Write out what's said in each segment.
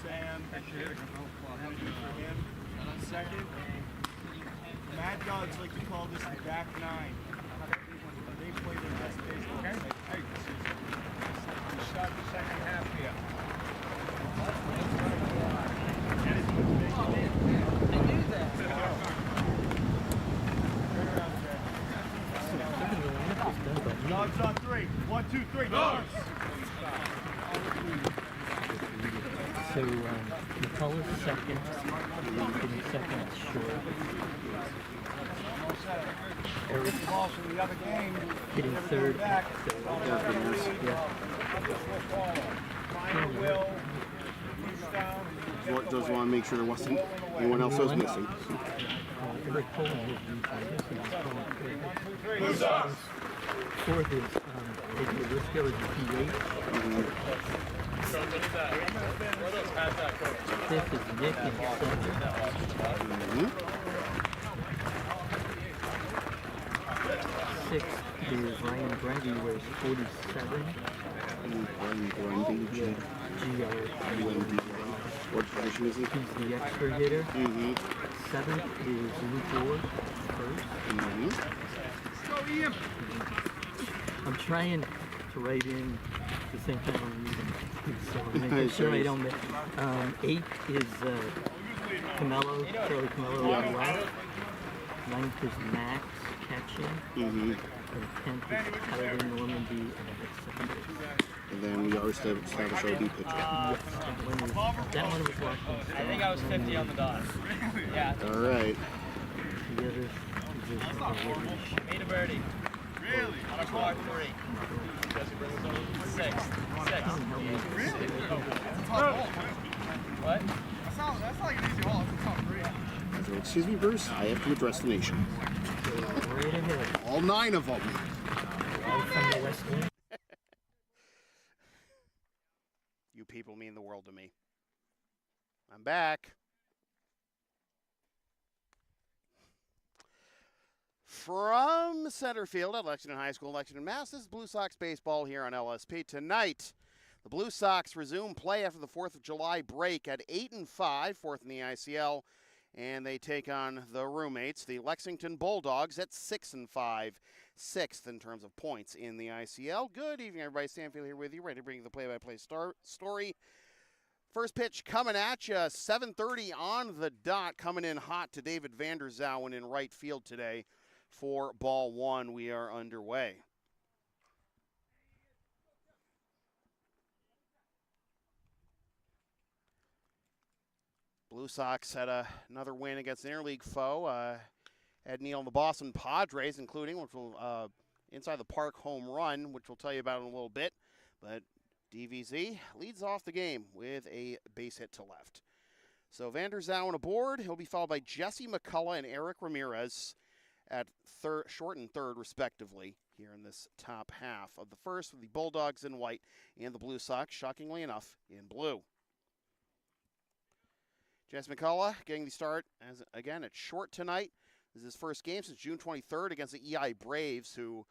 Sam, pitcher. Second. Mad Dogs like to call this the back nine. They play their best baseball. Okay. Hey, start the second half here. I knew that. Dogs on three. 1, 2, 3. Dogs. So McCullough's second, hitting second at short. Eric hitting third at third. Does want to make sure there wasn't anyone else was missing. Eric Poland hit defense. Fourth is David Briscoe is the PH. Fifth is Nick in center. Sixth is Ryan Grundy, wears 47. Ryan Grundy, G-R-U-N-D. What position is he? He's the extra hitter. Seventh is Luke Ward, first. I'm trying to write in the same thing I'm reading, so making sure I don't miss. Eighth is Camelo, Charlie Camelo on the left. Ninth is Max catching. And 10th is Tyler Normandy at second base. And then we already established our D pitcher. Yes, that one was Washington. I think I was 50 on the dot. Yeah. All right. The other position Made a birdie. Really? On a par 3. 6. What? That's like an easy ball. It's a top 3. So, excuse me, Bruce, I have to address the nation. right ahead. All 9 of them. Right from the west wing. You people mean the world to me. I'm back. From center field at Lexington High School, Lexington, Mass. This is Blue Sox baseball here on LSP. Tonight, the Blue Sox resume play after the 4th of July break at 8-5, 4th in the ICL, and they take on the roommates, the Lexington Bulldogs, at 6-5, 6th in terms of points in the ICL. Good evening, everybody. Stanfield here with you, ready to bring you the play-by-play story. First pitch coming at you, 7:30 on the dot, coming in hot to David Vanderzowen in right field today. For ball 1, we are underway. Blue Sox had another win against an interleague foe. Ed Neal and the Boston Padres, including which will inside the park home run, which we'll tell you about in a little bit. But DVZ leads off the game with a base hit to left. So Vanderzowen aboard. He'll be followed by Jesse McCullough and Eric Ramirez at short and third, respectively, here in this top half of the first, with the Bulldogs in white and the Blue Sox, shockingly enough, in blue. Jesse McCullough getting the start, again, at short tonight. This is his first game since June 23rd against the EI Braves, who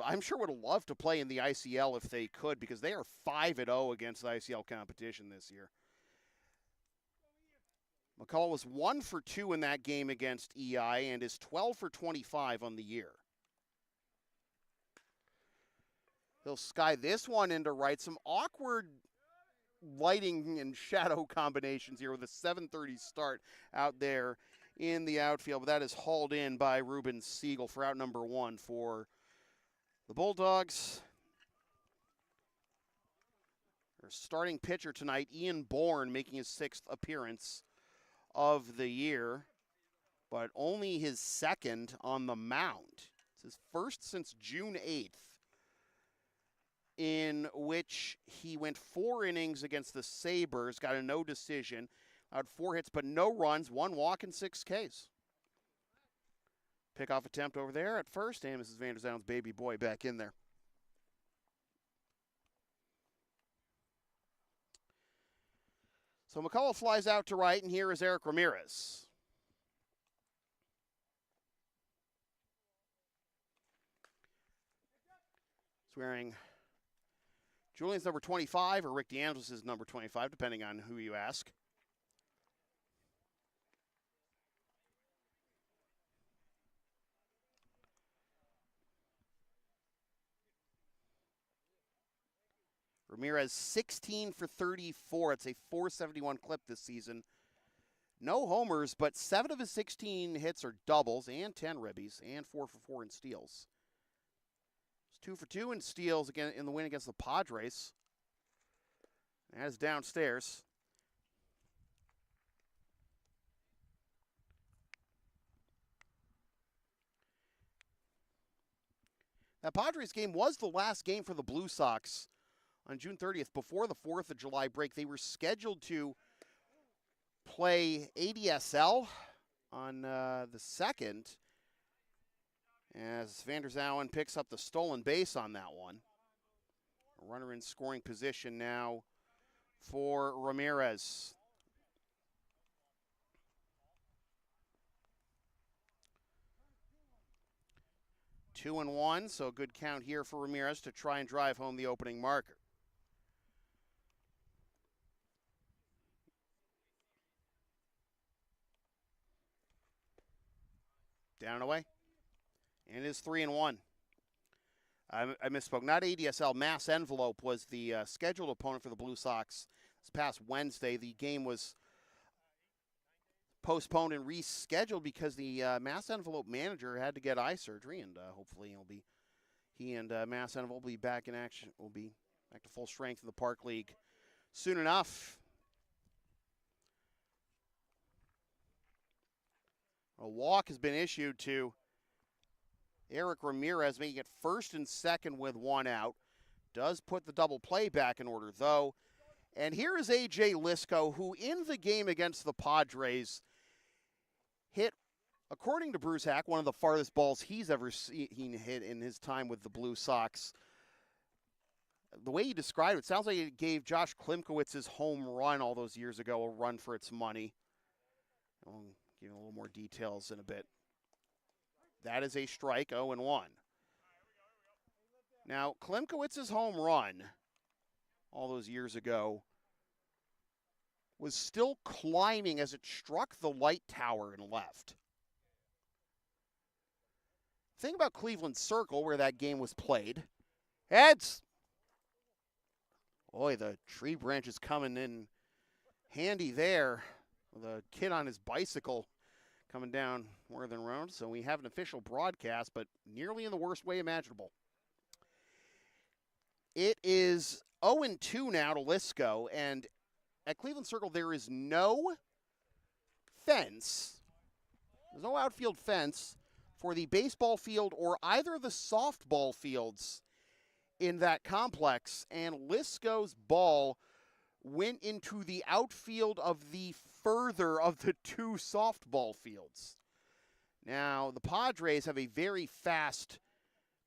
I'm sure would have loved to play in the ICL if they could, because they are 5-0 against the ICL competition this year. McCullough was 1 for 2 in that game against EI and is 12 for 25 on the year. He'll sky this one into right. Some awkward lighting and shadow combinations here with a 7:30 start out there in the outfield. But that is hauled in by Ruben Siegel for out number 1 for the Bulldogs. Their starting pitcher tonight, Ian Bourne, making his 6th appearance of the year, but only his 2nd on the mound. It's his first since June 8th, in which he went 4 innings against the Sabres, got a no decision, had 4 hits but no runs, 1 walk and 6 Ks. Pickoff attempt over there at first, and Mrs. Vanderzowen's baby boy back in there. So McCullough flies out to right, and here is Eric Ramirez. He's wearing Julian's number 25, or Rick DeAngelis is number 25, depending on who you ask. Ramirez 16 for 34. It's a 471 clip this season. No homers, but 7 of his 16 hits are doubles and 10 ribbies and 4 for 4 in steals. It's 2 for 2 in steals again in the win against the Padres. That is downstairs. That Padres game was the last game for the Blue Sox on June 30th before the 4th of July break. They were scheduled to play ADSL on the 2nd as Vander Zallen picks up the stolen base on that one. A runner in scoring position now for Ramirez. Two and one, so a good count here for Ramirez to try and drive home the opening marker. Down and away. And it is 3-1. I misspoke. Not ADSL. Mass Envelope was the scheduled opponent for the Blue Sox this past Wednesday. The game was postponed and rescheduled because the Mass Envelope manager had to get eye surgery, and hopefully he and Mass Envelope will be back in action. Will be back to full strength in the Park League soon enough. A walk has been issued to Eric Ramirez, making it first and second with one out. Does put the double play back in order, though. And here is A.J. Lisco, who in the game against the Padres hit, according to Bruce Hack, one of the farthest balls he's ever seen hit in his time with the Blue Sox. The way he described it, sounds like it gave Josh Klimkowitz's home run all those years ago a run for its money. I'll give you a little more details in a bit. That is a strike, 0-1. Now, Klimkowitz's home run all those years ago was still climbing as it struck the light tower and left. Think about Cleveland Circle, where that game was played. Heads. Boy, the tree branch is coming in handy there. With a kid on his bicycle coming down Worthing Road. So we have an official broadcast, but nearly in the worst way imaginable. It is 0-2 now to Lisco, and at Cleveland Circle there is no fence. There's no outfield fence for the baseball field or either of the softball fields in that complex, and Lisco's ball went into the outfield of the further of the two softball fields. Now, the Padres have a very fast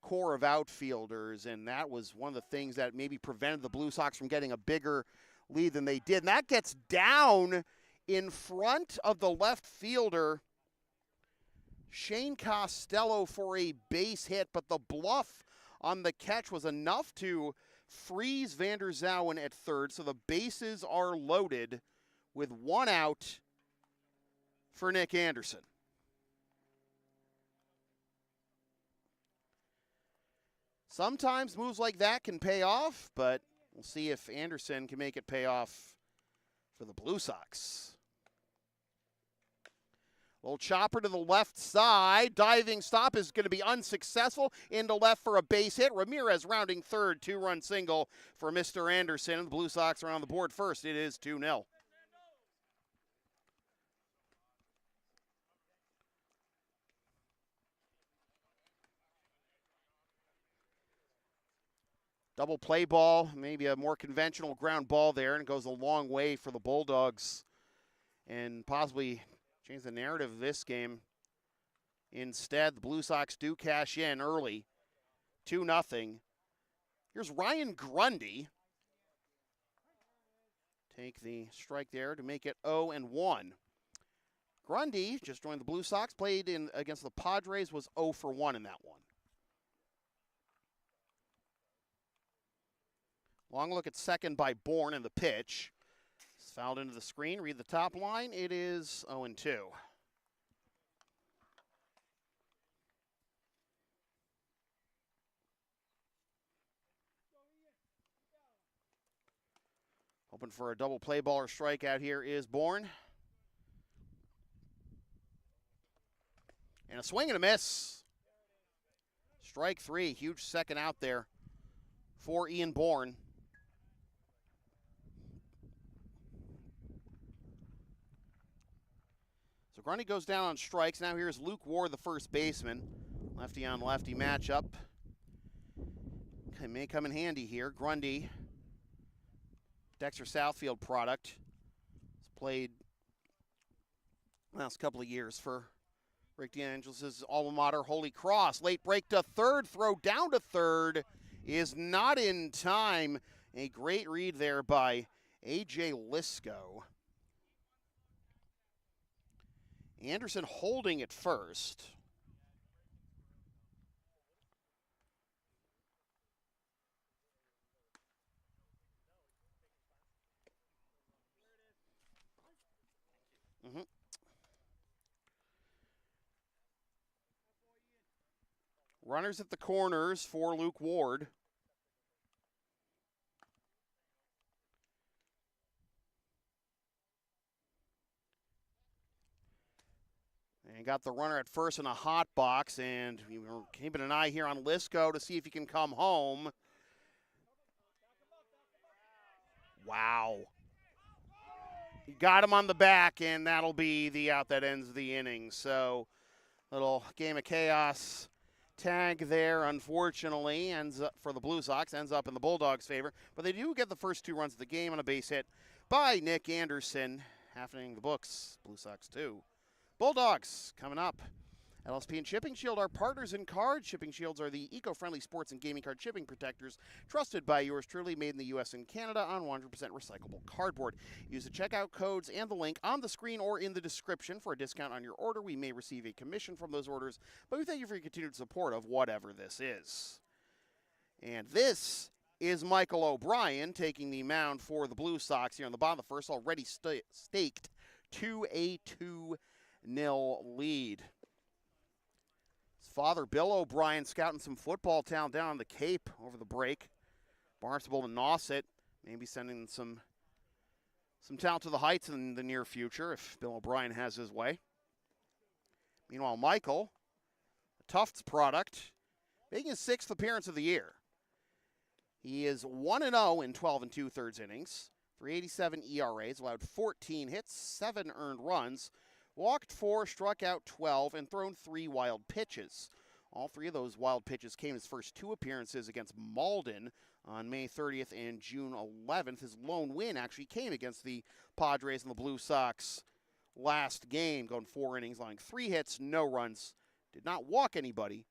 core of outfielders, and that was one of the things that maybe prevented the Blue Sox from getting a bigger lead than they did. And that gets down in front of the left fielder, Shane Costello, for a base hit, but the bluff on the catch was enough to freeze Vander Zallen at third, so the bases are loaded with one out for Nick Anderson. Sometimes moves like that can pay off, but we'll see if Anderson can make it pay off for the Blue Sox. Little chopper to the left side. Diving stop is going to be unsuccessful. Into left for a base hit. Ramirez rounding third. 2-run single for Mr. Anderson. The Blue Sox are on the board first. It is 2-0. Double play ball, maybe a more conventional ground ball there, and it goes a long way for the Bulldogs and possibly change the narrative of this game. Instead, the Blue Sox do cash in early, 2-0. Here's Ryan Grundy. Take the strike there to make it 0-1. Grundy just joined the Blue Sox, played in against the Padres, was 0-1 in that one. Long look at second by Bourne in the pitch. It's fouled into the screen. Read the top line. It is 0-2. Hoping for a double play ball or strikeout here is Bourne. And a swing and a miss. Strike three. Huge second out there for Ian Bourne. So Grundy goes down on strikes. Now here's Luke Ward, the first baseman. Lefty on lefty matchup. It may come in handy here. Grundy, Dexter Southfield product. Has played the last couple of years for Rick DeAngelis' alma mater, Holy Cross. Late break to third, throw down to third is not in time. A great read there by A.J. Lisco. Anderson holding at first. Runners at the corners for Luke Ward. And got the runner at first in a hot box, and we're keeping an eye here on Lisco to see if he can come home. Wow. He got him on the back, and that'll be the out that ends the inning. So, little game of chaos. Tag there, unfortunately, ends up for the Blue Sox, ends up in the Bulldogs' favor. But they do get the first two runs of the game on a base hit by Nick Anderson, happening the books. Blue Sox 2. Bulldogs coming up. LSP and Shipping Shield are partners in cards. Shipping Shields are the eco-friendly sports and gaming card shipping protectors trusted by yours truly, made in the U.S. and Canada on 100% recyclable cardboard. Use the checkout codes and the link on the screen or in the description for a discount on your order. We may receive a commission from those orders, but we thank you for your continued support of whatever this is. And this is Michael O'Brien taking the mound for the Blue Sox here on the bottom of the first, already staked to a 2-0 lead. His father, Bill O'Brien, scouting some football talent down on the Cape over the break. Barnstable to Nauset, maybe sending some talent to the Heights in the near future if Bill O'Brien has his way. Meanwhile, Michael, a Tufts product, making his 6th appearance of the year. He is 1-0 in 12 2/3 innings, 3.87 ERAs, allowed 14 hits, 7 earned runs, walked 4, struck out 12, and thrown 3 wild pitches. All 3 of those wild pitches came in his first 2 appearances against Malden on May 30th and June 11th. His lone win actually came against the Padres and the Blue Sox last game, going 4 innings, allowing 3 hits, no runs, did not walk anybody,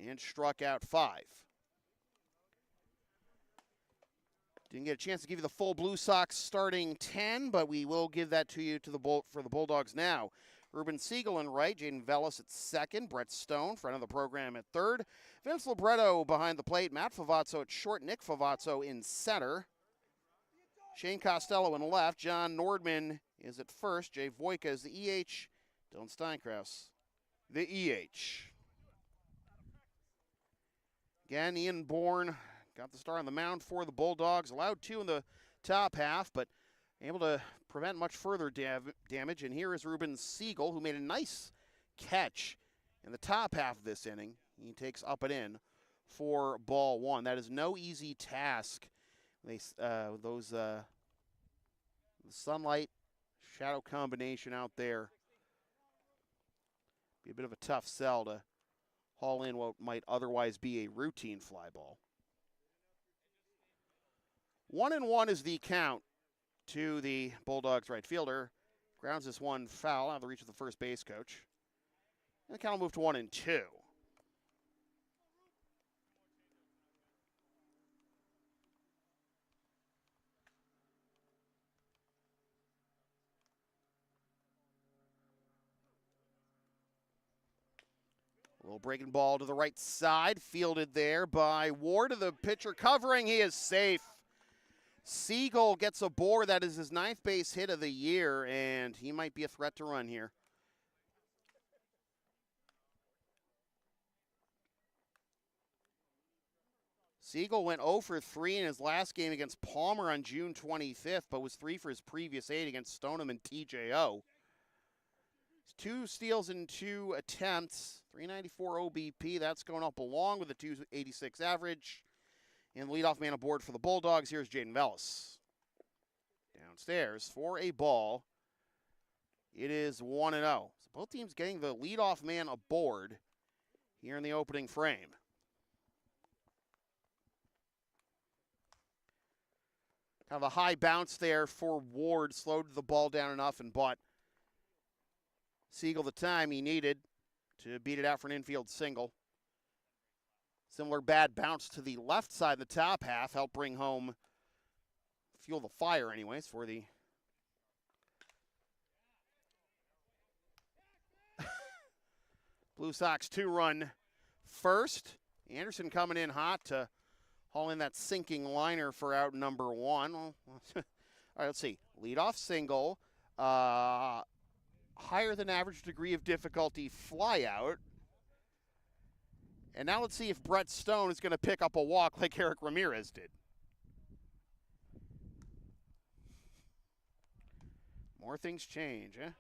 and struck out 5. Didn't get a chance to give you the full Blue Sox starting 10, but we will give that to you for the Bulldogs now. Ruben Siegel in right, Jaden Vellis at second, Brett Stone, friend of the program, at third. Vince Libretto behind the plate, Matt Favazzo at short, Nick Favazzo in center. Shane Costello in left, John Nordman is at first, Jay Voika is the EH, Dylan Steinkraus, the EH. Again, Ian Bourne got the start on the mound for the Bulldogs, allowed 2 in the top half, but able to prevent much further damage. And here is Ruben Siegel, who made a nice catch in the top half of this inning. He takes up and in for ball 1. That is no easy task. The sunlight shadow combination out there. Be a bit of a tough sell to haul in what might otherwise be a routine fly ball. 1-1 is the count to the Bulldogs right fielder. Grounds this one foul out of the reach of the first base coach. And the count will move to 1-2. A little breaking ball to the right side, fielded there by Ward, to the pitcher covering. He is safe. Siegel gets a board. That is his 9th base hit of the year, and he might be a threat to run here. Siegel went 0 for 3 in his last game against Palmer on June 25th, but was 3 for his previous 8 against Stoneham and TJO. 2 steals and 2 attempts, 394 OBP. That's going up along with a 286 average. And leadoff man aboard for the Bulldogs. Here's Jaden Vellis. Downstairs for a ball. It is 1-0. So both teams getting the leadoff man aboard here in the opening frame. Kind of a high bounce there for Ward. Slowed the ball down enough and bought Siegel the time he needed to beat it out for an infield single. Similar bad bounce to the left side of the top half helped bring home, fuel the fire anyways, for the Blue Sox 2-run first. Anderson coming in hot to haul in that sinking liner for out number 1. All right, let's see. Leadoff single. Higher than average degree of difficulty fly out. And now let's see if Brett Stone is going to pick up a walk like Eric Ramirez did. More things change, eh?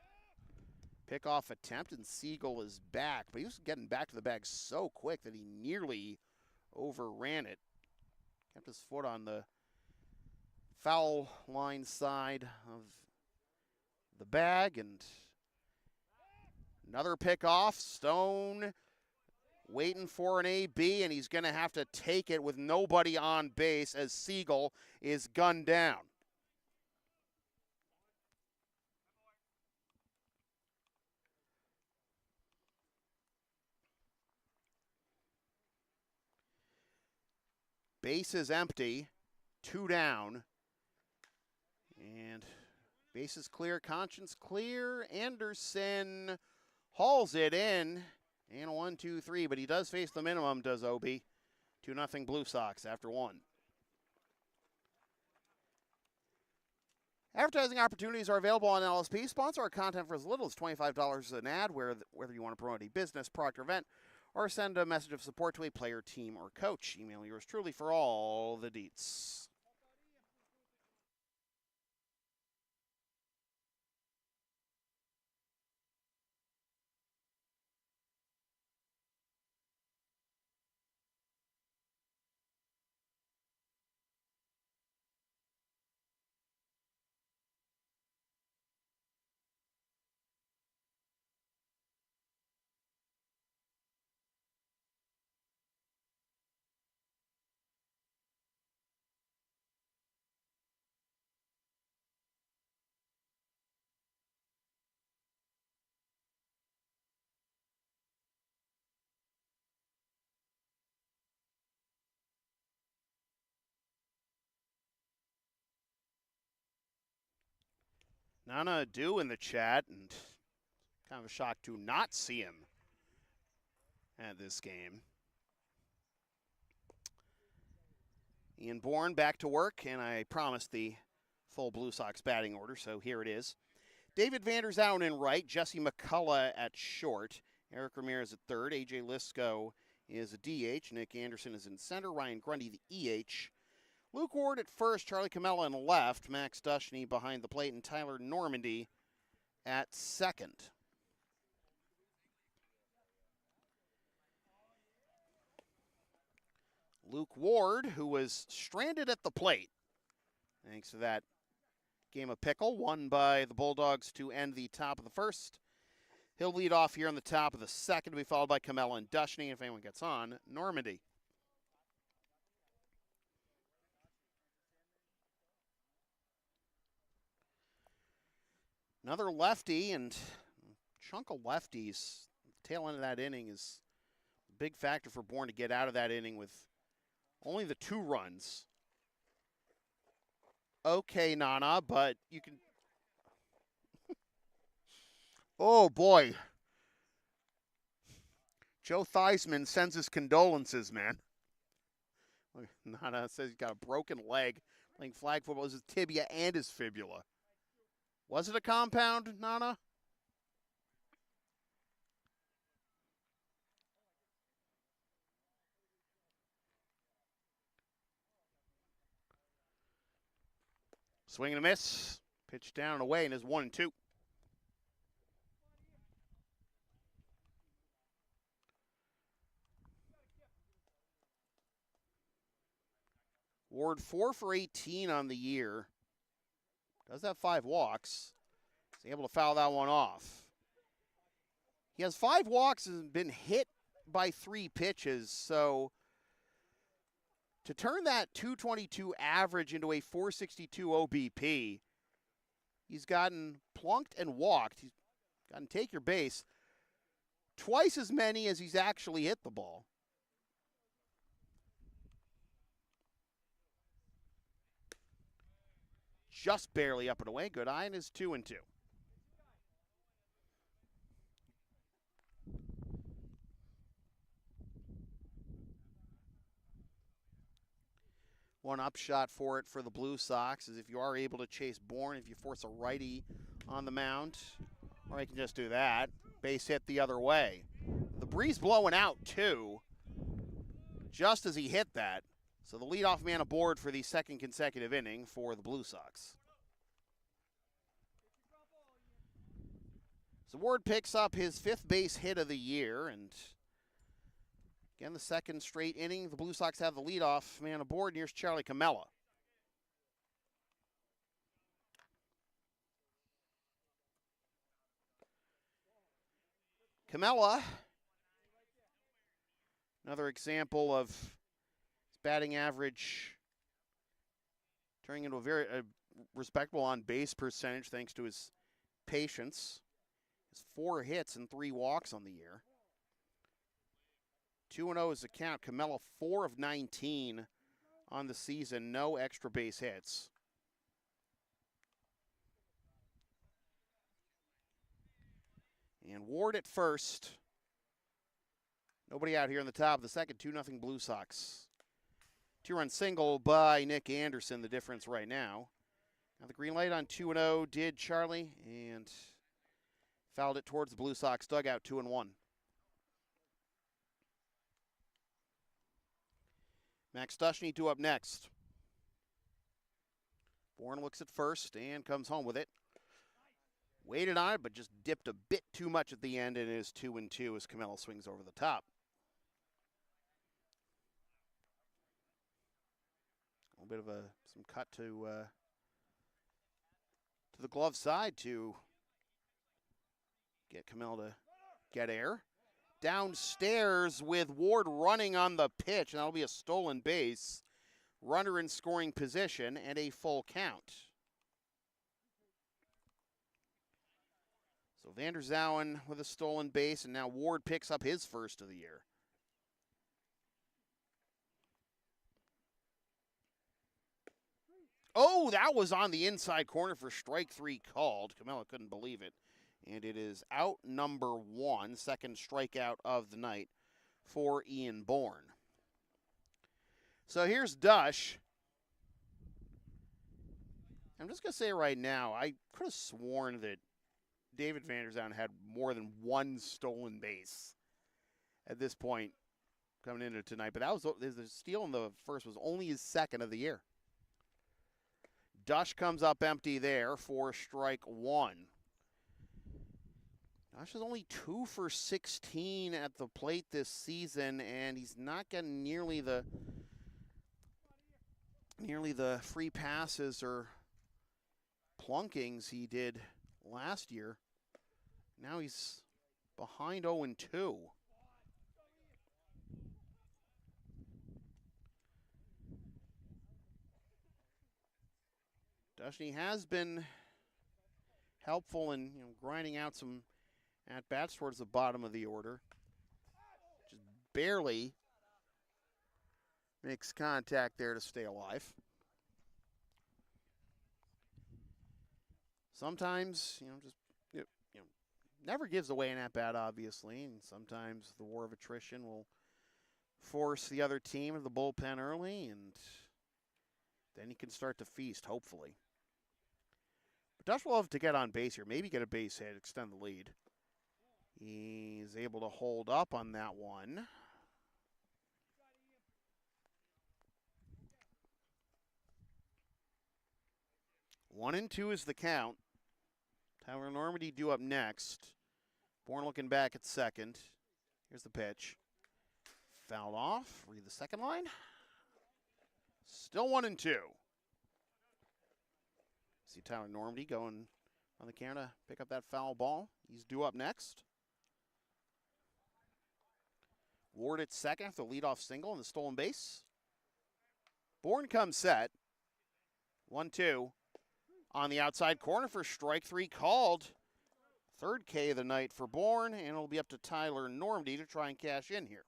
Pickoff attempt, and Siegel is back. But he was getting back to the bag so quick that he nearly overran it. Kept his foot on the foul line side of the bag, and another pickoff. Stone waiting for an AB, and he's going to have to take it with nobody on base as Siegel is gunned down. Base is empty, 2 down, and bases clear, conscience clear. Anderson hauls it in, and 1-2-3, but he does face the minimum, does OB. 2-0 Blue Sox after 1. Advertising opportunities are available on LSP. Sponsor our content for as little as $25 an ad, whether you want to promote a business, product, or event, or send a message of support to a player, team, or coach. Email yours truly for all the deets. Nana Adu in the chat, and kind of a shock to not see him at this game. Ian Bourne back to work, and I promised the full Blue Sox batting order, so here it is. David Vanderzoun in right, Jesse McCullough at short, Eric Ramirez at third, AJ Lisco is a DH, Nick Anderson is in center, Ryan Grundy the EH, Luke Ward at first, Charlie Camella in left, Max Dushny behind the plate, and Tyler Normandy at second. Luke Ward, who was stranded at the plate, thanks to that game of pickle, won by the Bulldogs to end the top of the first. He'll lead off here on the top of the second, to be followed by Camella and Dushny. If anyone gets on, Normandy. Another lefty, and a chunk of lefties. The tail end of that inning is a big factor for Bourne to get out of that inning with only the 2 runs. Okay, Nana, but you can... Oh, boy. Joe Theismann sends his condolences, man. Nana says he's got a broken leg playing flag football. This is tibia and his fibula. Was it a compound, Nana? Swing and a miss. Pitch down and away, and is 1-2. Ward 4 for 18 on the year. Does have 5 walks. He's able to foul that one off. He has 5 walks and been hit by 3 pitches, so to turn that 222 average into a 462 OBP, he's gotten plunked and walked. He's gotten take your base twice as many as he's actually hit the ball. Just barely up and away. Good eye, and is 2-2. One upshot for it for the Blue Sox is if you are able to chase Bourne, if you force a righty on the mound, or you can just do that. Base hit the other way. The breeze blowing out, too, just as he hit that. So the leadoff man aboard for the second consecutive inning for the Blue Sox. So Ward picks up his 5th base hit of the year, and again, the second straight inning, the Blue Sox have the leadoff man aboard, and here's Charlie Camella. Camella, another example of his batting average turning into a very respectable on-base percentage thanks to his patience. His 4 hits and 3 walks on the year. 2-0 is the count. Camella 4 of 19 on the season. No extra base hits. And Ward at first. Nobody out here in the top of the second. 2-0 Blue Sox. 2-run single by Nick Anderson, the difference right now. Now the green light on 2-0 did Charlie, and fouled it towards the Blue Sox dugout, 2-1. Max Duchney due up next. Bourne looks at first and comes home with it. Waited on it, but just dipped a bit too much at the end, and it is 2-2 as Camella swings over the top. A little bit of some cut to the glove side to get Camella to get air. Downstairs with Ward running on the pitch, and that'll be a stolen base. Runner in scoring position and a full count. So Vander Zowen with a stolen base, and now Ward picks up his first of the year. Oh, that was on the inside corner for strike 3 called. Camella couldn't believe it. And it is out number 1, second strikeout of the night for Ian Bourne. So here's Dush. I'm just going to say right now, I could have sworn that David Vander Zowen had more than 1 stolen base at this point coming into tonight. But that was the steal in the first was only his second of the year. Dush comes up empty there for strike 1. Dush is only 2 for 16 at the plate this season, and he's not getting nearly the free passes or plunkings he did last year. Now he's behind 0-2. Duchney has been helpful in grinding out some at-bats towards the bottom of the order. Just barely makes contact there to stay alive. Sometimes, never gives away an at-bat, obviously, and sometimes the war of attrition will force the other team to the bullpen early, and then he can start to feast, hopefully. But Dutch will love to get on base here, maybe get a base hit, extend the lead. He's able to hold up on that one. One and two is the count. Tyler Normandy due up next. Bourne looking back at second. Here's the pitch. Fouled off. Read the second line. Still 1-2. See Tyler Normandy going on the counter to pick up that foul ball. He's due up next. Ward at second after the leadoff single and the stolen base. Bourne comes set. 1-2. On the outside corner for strike three called. Third K of the night for Bourne, and it'll be up to Tyler Normandy to try and cash in here.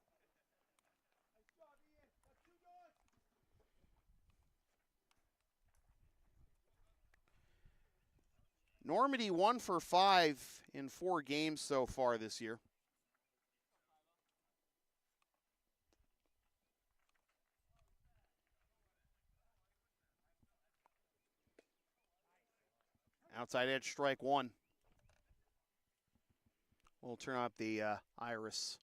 Normandy 1 for 5 in 4 games so far this year. Outside edge, strike one. We'll turn up the iris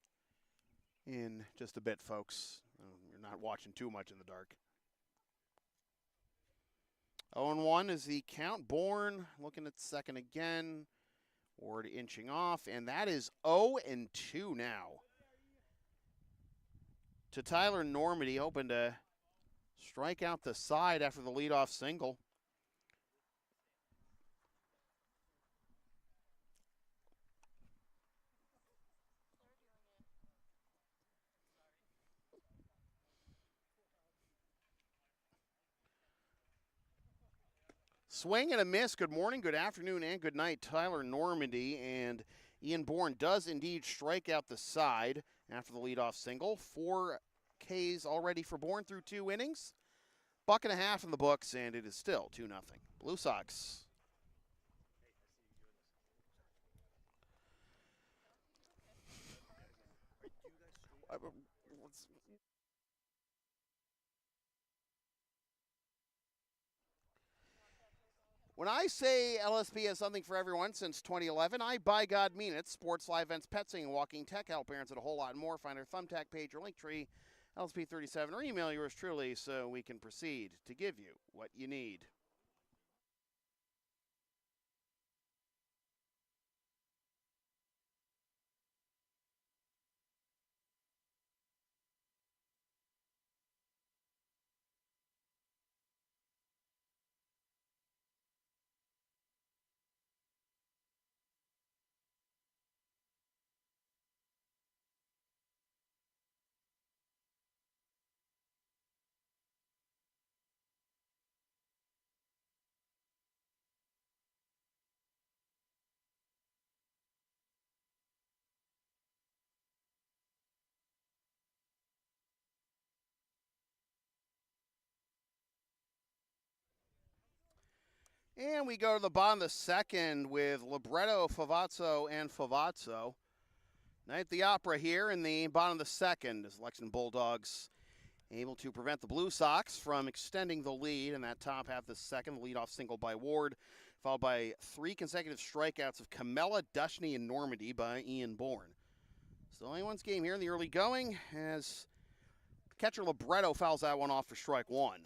in just a bit, folks. You're not watching too much in the dark. 0-1 is the count. Bourne looking at second again. Ward inching off, and that is 0-2 now. To Tyler Normandy, hoping to strike out the side after the leadoff single. Swing and a miss. Good morning, good afternoon, and good night, Tyler Normandy. And Ian Bourne does indeed strike out the side after the leadoff single. 4 Ks already for Bourne through 2 innings. $1.50 in the books, and it is still 2-0. Blue Sox. When I say LSP has something for everyone since 2011, I by God mean it. Sports, live events, pet singing, walking, tech, help parents, and a whole lot more. Find our Thumbtack page or Linktree, LSP37, or email yours truly so we can proceed to give you what you need. And we go to the bottom of the second with Libretto, Favazzo, and Favazzo. Night at the Opera here in the bottom of the second as Lexington Bulldogs able to prevent the Blue Sox from extending the lead in that top half of the second. The leadoff single by Ward, followed by 3 consecutive strikeouts of Camella, Dushney, and Normandy by Ian Bourne. Still anyone's game here in the early going as catcher Libretto fouls that one off for strike one.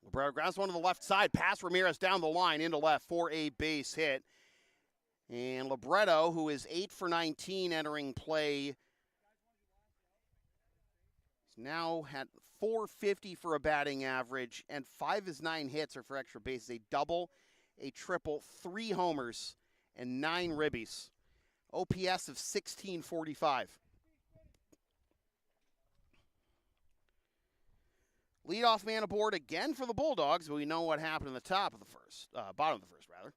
Libretto grabs one to the left side. Pass Ramirez down the line into left for a base hit. And Libretto, who is 8 for 19 entering play, he's now had 450 for a batting average, and 5 of his 9 hits are for extra bases. A double, a triple, 3 homers, and 9 ribbies. OPS of 1645. Leadoff man aboard again for the Bulldogs, but we know what happened in the top of the first, bottom of the first, rather.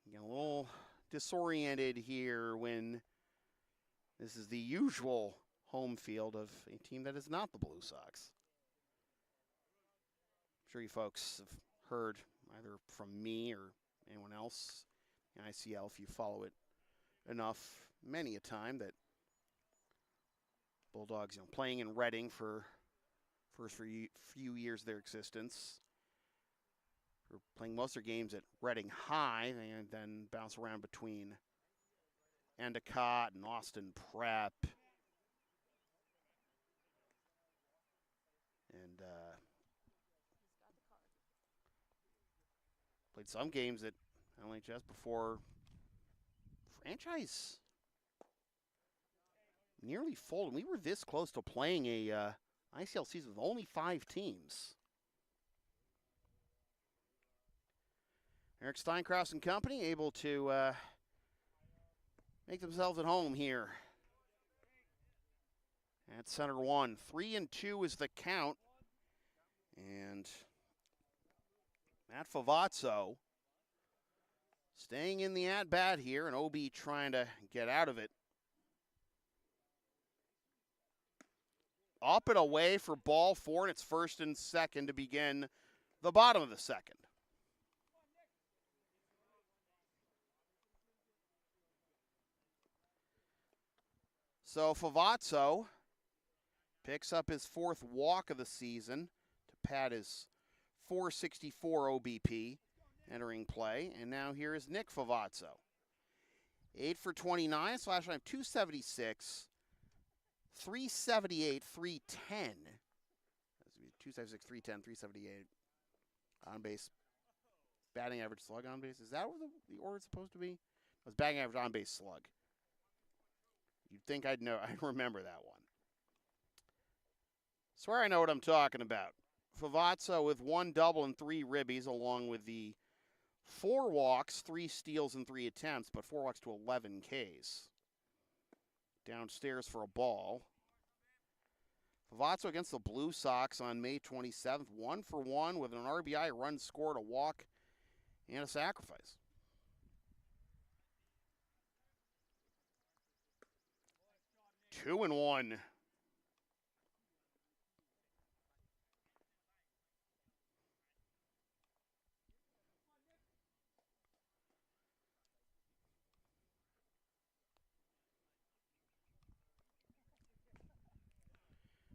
Getting a little disoriented here when this is the usual home field of a team that is not the Blue Sox. I'm sure you folks have heard either from me or anyone else in ICL, if you follow it enough, many a time, that Bulldogs, playing in Reading for first few years of their existence, were playing most of their games at Reading High, and then bounce around between Endicott and Austin Prep. And played some games at LHS before franchise nearly full. And we were this close to playing a ICL season with only 5 teams. Eric Steinkraus and company able to make themselves at home here at center one. 3-2 is the count. And Matt Favazzo staying in the at-bat here, and OB trying to get out of it. Up and away for ball 4, and it's first and second to begin the bottom of the second. So Favazzo picks up his 4th walk of the season to pad his .464 OBP entering play. And now here is Nick Favazzo. 8 for 29, slash line 276, 378, 310. 276, 310, 378 on base. Batting average slug on base. Is that what the order is supposed to be? It was batting average on base slug. You'd think I'd know. I remember that one. Swear I know what I'm talking about. Favazzo with 1 double and 3 ribbies, along with the 4 walks, 3 steals, and 3 attempts, but 4 walks to 11 Ks. Downstairs for a ball. Favazzo against the Blue Sox on May 27th, 1 for 1 with an RBI, a run scored, a walk, and a sacrifice. Two and one.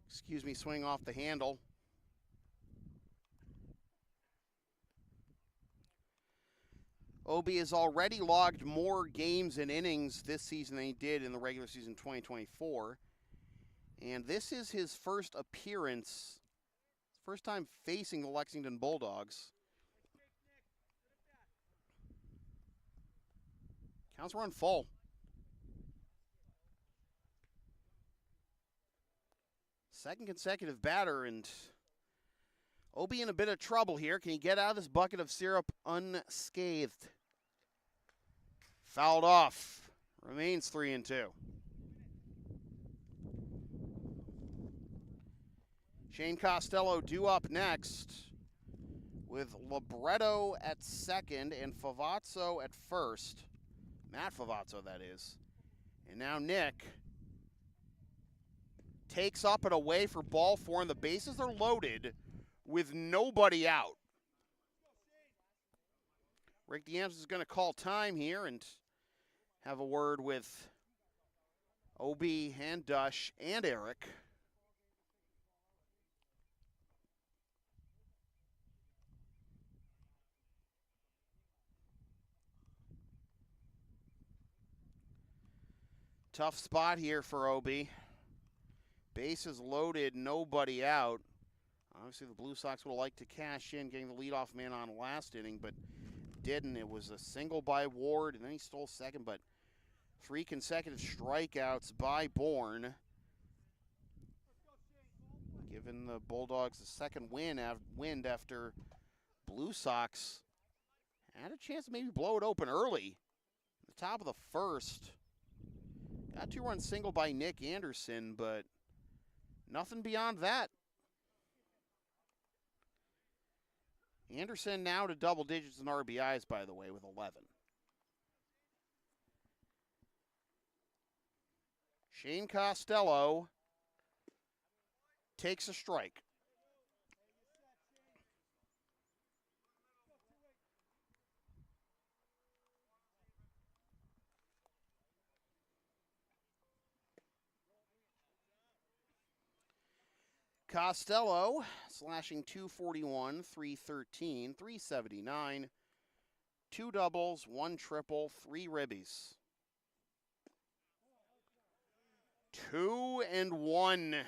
Excuse me, swing off the handle. OB has already logged more games and innings this season than he did in the regular season 2024. And this is his first appearance, first time facing the Lexington Bulldogs. Counts run full. Second consecutive batter, and OB in a bit of trouble here. Can he get out of this bucket of syrup unscathed? Fouled off. Remains 3-2. Shane Costello due up next with Libretto at second and Favazzo at first. Matt Favazzo, that is. And now Nick takes up and away for ball 4, and the bases are loaded with nobody out. Rick DeAngelis is going to call time here and have a word with OB and Dush and Eric. Tough spot here for OB. Bases loaded, nobody out. Obviously, the Blue Sox would have liked to cash in, getting the leadoff man on last inning, but didn't. It was a single by Ward, and then he stole second, but 3 consecutive strikeouts by Bourne, giving the Bulldogs the second wind after Blue Sox had a chance to maybe blow it open early. At the top of the first. Got 2-run single by Nick Anderson, but nothing beyond that. Anderson now to double digits in RBIs, by the way, with 11. Shane Costello takes a strike. Costello slashing 241, 313, 379, 2 doubles, 1 triple, 3 ribbies. 2-1.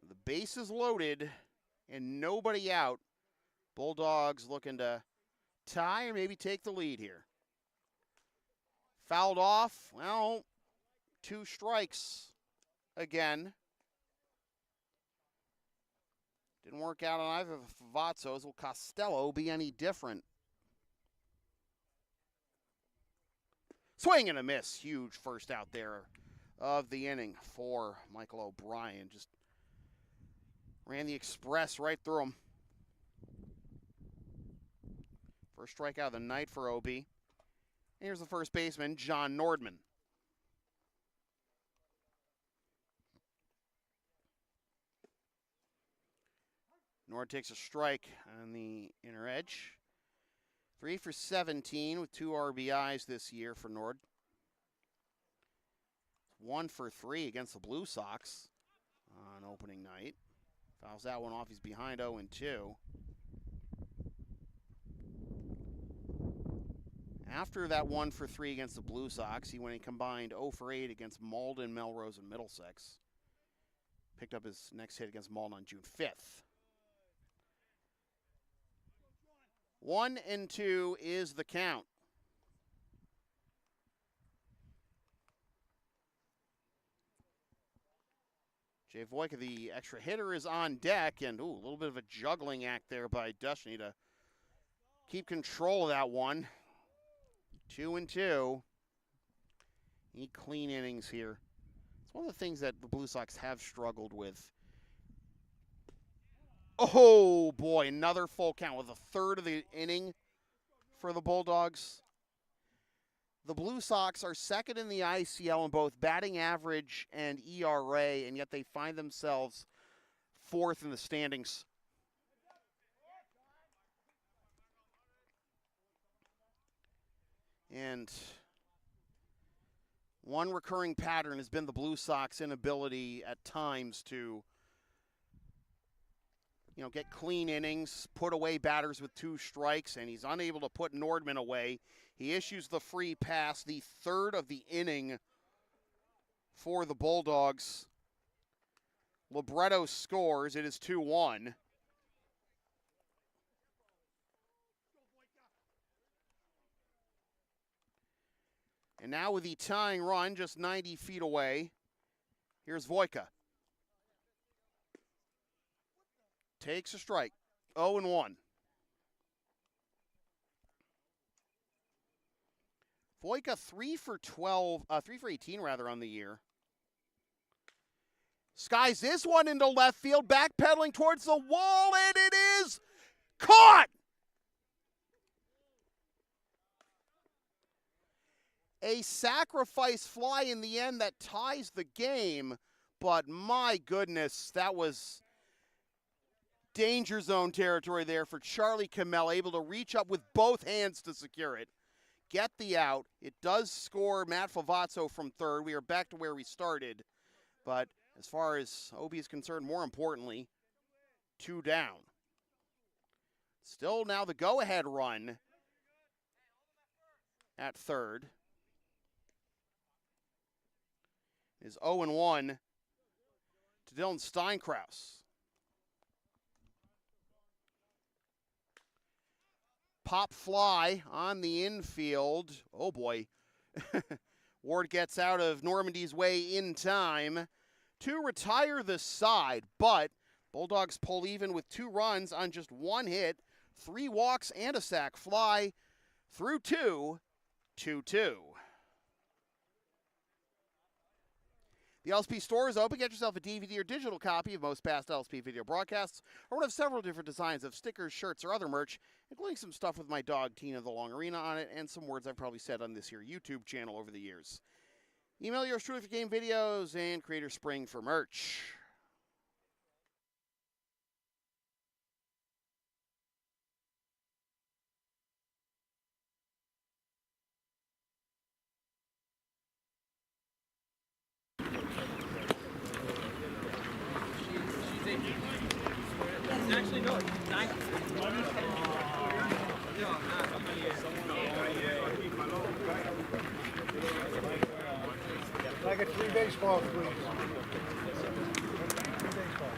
The base is loaded and nobody out. Bulldogs looking to tie or maybe take the lead here. Fouled off. Well, 2 strikes again. Didn't work out on either of the Favazzos. Will Costello be any different? Swing and a miss. Huge first out there of the inning for Michael O'Brien. Just ran the express right through him. First strikeout of the night for OB. And here's the first baseman, John Nordman. Nord takes a strike on the inner edge. 3 for 17 with 2 RBIs this year for Nord. 1 for 3 against the Blue Sox on opening night. Fouls that one off. He's behind 0-2. After that 1 for 3 against the Blue Sox, he went and combined 0 for 8 against Malden, Melrose, and Middlesex. Picked up his next hit against Malden on June 5th. 1-2 is the count. Jay Voyka, the extra hitter, is on deck, and a little bit of a juggling act there by Dushny to keep control of that one. 2-2. Need clean innings here. It's one of the things that the Blue Sox have struggled with. Oh, boy, another full count with a third of the inning for the Bulldogs. The Blue Sox are second in the ICL in both batting average and ERA, and yet they find themselves fourth in the standings. And one recurring pattern has been the Blue Sox inability at times to get clean innings, put away batters with 2 strikes, and he's unable to put Nordman away. He issues the free pass, the third of the inning for the Bulldogs. Libretto scores. It is 2-1. And now with the tying run just 90 feet away, here's Voyka. Takes a strike. 0-1. Voyka 3 for 18 on the year. Skies this one into left field, backpedaling towards the wall, and it is caught! A sacrifice fly in the end that ties the game, but my goodness, that was danger zone territory there for Charlie Camel, able to reach up with both hands to secure it. Get the out. It does score Matt Favazzo from third. We are back to where we started. But as far as OB is concerned, more importantly, 2 down. Still now the go-ahead run at third is 0-1 to Dylan Steinkraus. Pop fly on the infield. Oh, boy. Ward gets out of Normandy's way in time to retire the side, but Bulldogs pull even with 2 runs on just 1 hit, 3 walks, and a sac fly through 2-2. The LSP store is open. Get yourself a DVD or digital copy of most past LSP video broadcasts, or one of several different designs of stickers, shirts, or other merch, including some stuff with my dog, Tina the Long Arena, on it, and some words I've probably said on this here YouTube channel over the years. Email yours truly for game videos and Creator Spring for merch. Actually, no, Can I get 3 baseballs, please? 3 baseballs.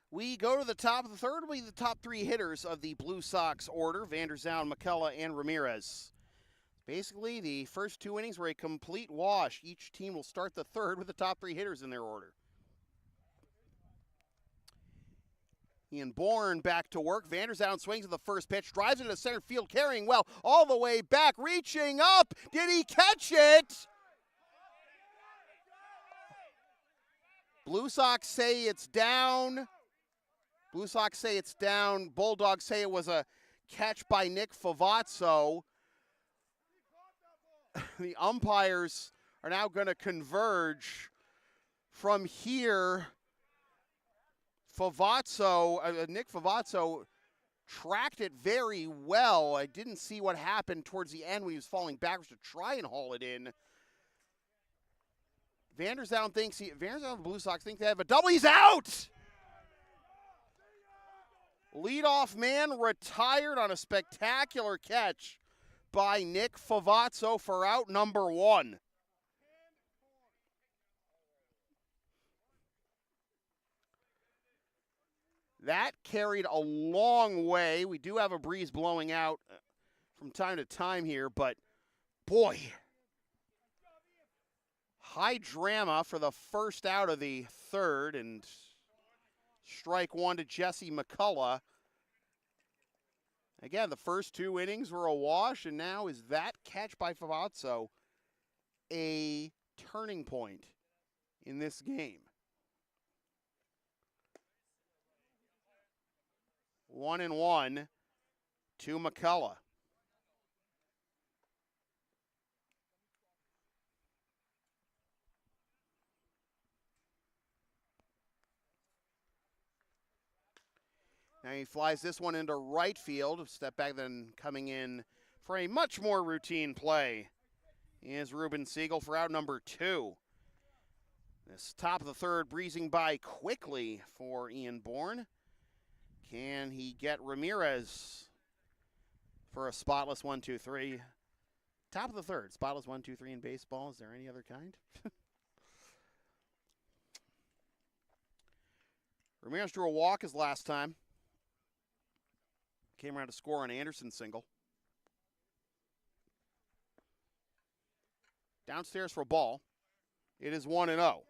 We go to the top of the third. We the top 3 hitters of the Blue Sox order: Vanderzaan, McCullough, and Ramirez. Basically, the first 2 innings were a complete wash. Each team will start the third with the top 3 hitters in their order. Ian Bourne back to work. Vanderzaan swings at the first pitch, drives into center field, carrying well all the way back, reaching up. Did he catch it? Blue Sox say it's down. Blue Sox say it's down. Bulldogs say it was a catch by Nick Favazzo. The umpires are now going to converge from here. Nick Favazzo tracked it very well. I didn't see what happened towards the end when he was falling backwards to try and haul it in. Vanderzaan and the Blue Sox think they have a double. He's out! Leadoff man retired on a spectacular catch by Nick Favazzo for out number 1. That carried a long way. We do have a breeze blowing out from time to time here, but boy, high drama for the first out of the third, and strike 1 to Jesse McCullough. Again, the first 2 innings were a wash, and now is that catch by Favazzo a turning point in this game? 1-1 to McCullough. Now he flies this one into right field. Step back, then coming in for a much more routine play is Ruben Siegel for out number 2. This top of the third breezing by quickly for Ian Bourne. Can he get Ramirez for a spotless 1-2-3? Top of the third, spotless 1-2-3 in baseball. Is there any other kind? Ramirez drew a walk his last time. Came around to score on Anderson's single. Downstairs for a ball. It is 1-0.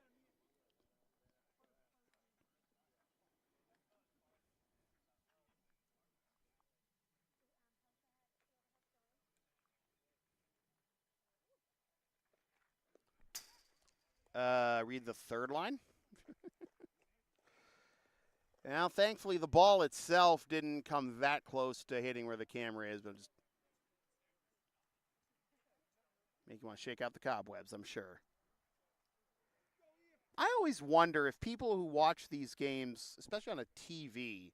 Read the third line. Now, thankfully, the ball itself didn't come that close to hitting where the camera is, but just make you want to shake out the cobwebs, I'm sure. I always wonder if people who watch these games, especially on a TV,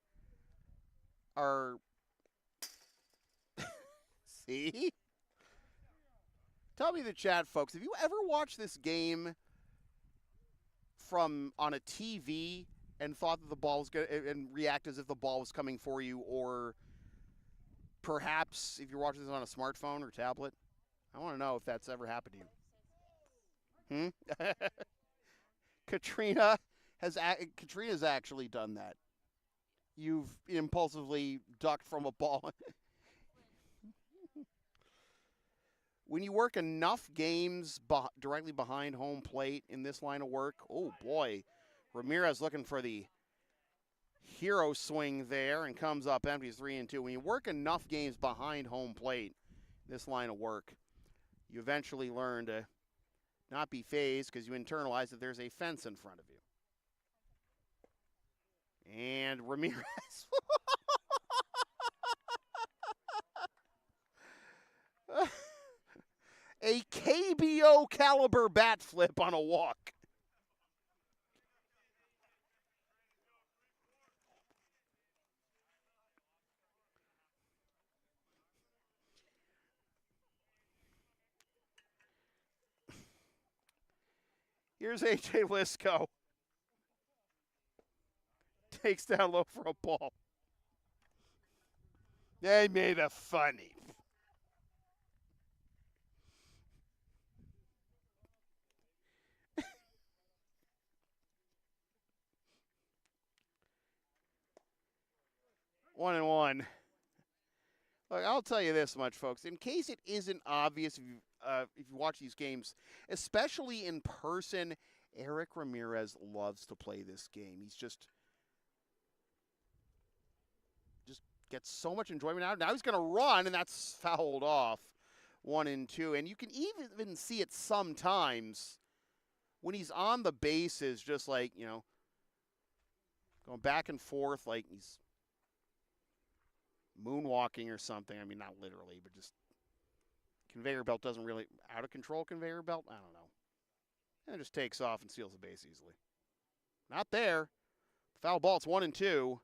are... See? Tell me in the chat, folks, have you ever watched this game from on a TV and thought that the ball was going to, and react as if the ball was coming for you, or perhaps if you're watching this on a smartphone or tablet? I want to know if that's ever happened to you. Katrina's actually done that. You've impulsively ducked from a ball. When you work enough games directly behind home plate in this line of work, oh boy, Ramirez looking for the hero swing there and comes up empty, 3-2. When you work enough games behind home plate, this line of work, you eventually learn to not be phased because you internalize that there's a fence in front of you. And Ramirez. A KBO caliber bat flip on a walk. Here's AJ Lisco. Takes down low for a ball. They made a funny. One and one. Look, I'll tell you this much, folks. In case it isn't obvious if you watch these games, especially in person, Eric Ramirez loves to play this game. He's just gets so much enjoyment out of it. Now he's going to run, and that's fouled off. 1-2. And you can even see it sometimes when he's on the bases, just like, you know, going back and forth like he's moonwalking or something. I mean, not literally, but just conveyor belt doesn't really, out of control conveyor belt? I don't know. And it just takes off and steals the base easily. Not there. Foul ball, it's 1-2.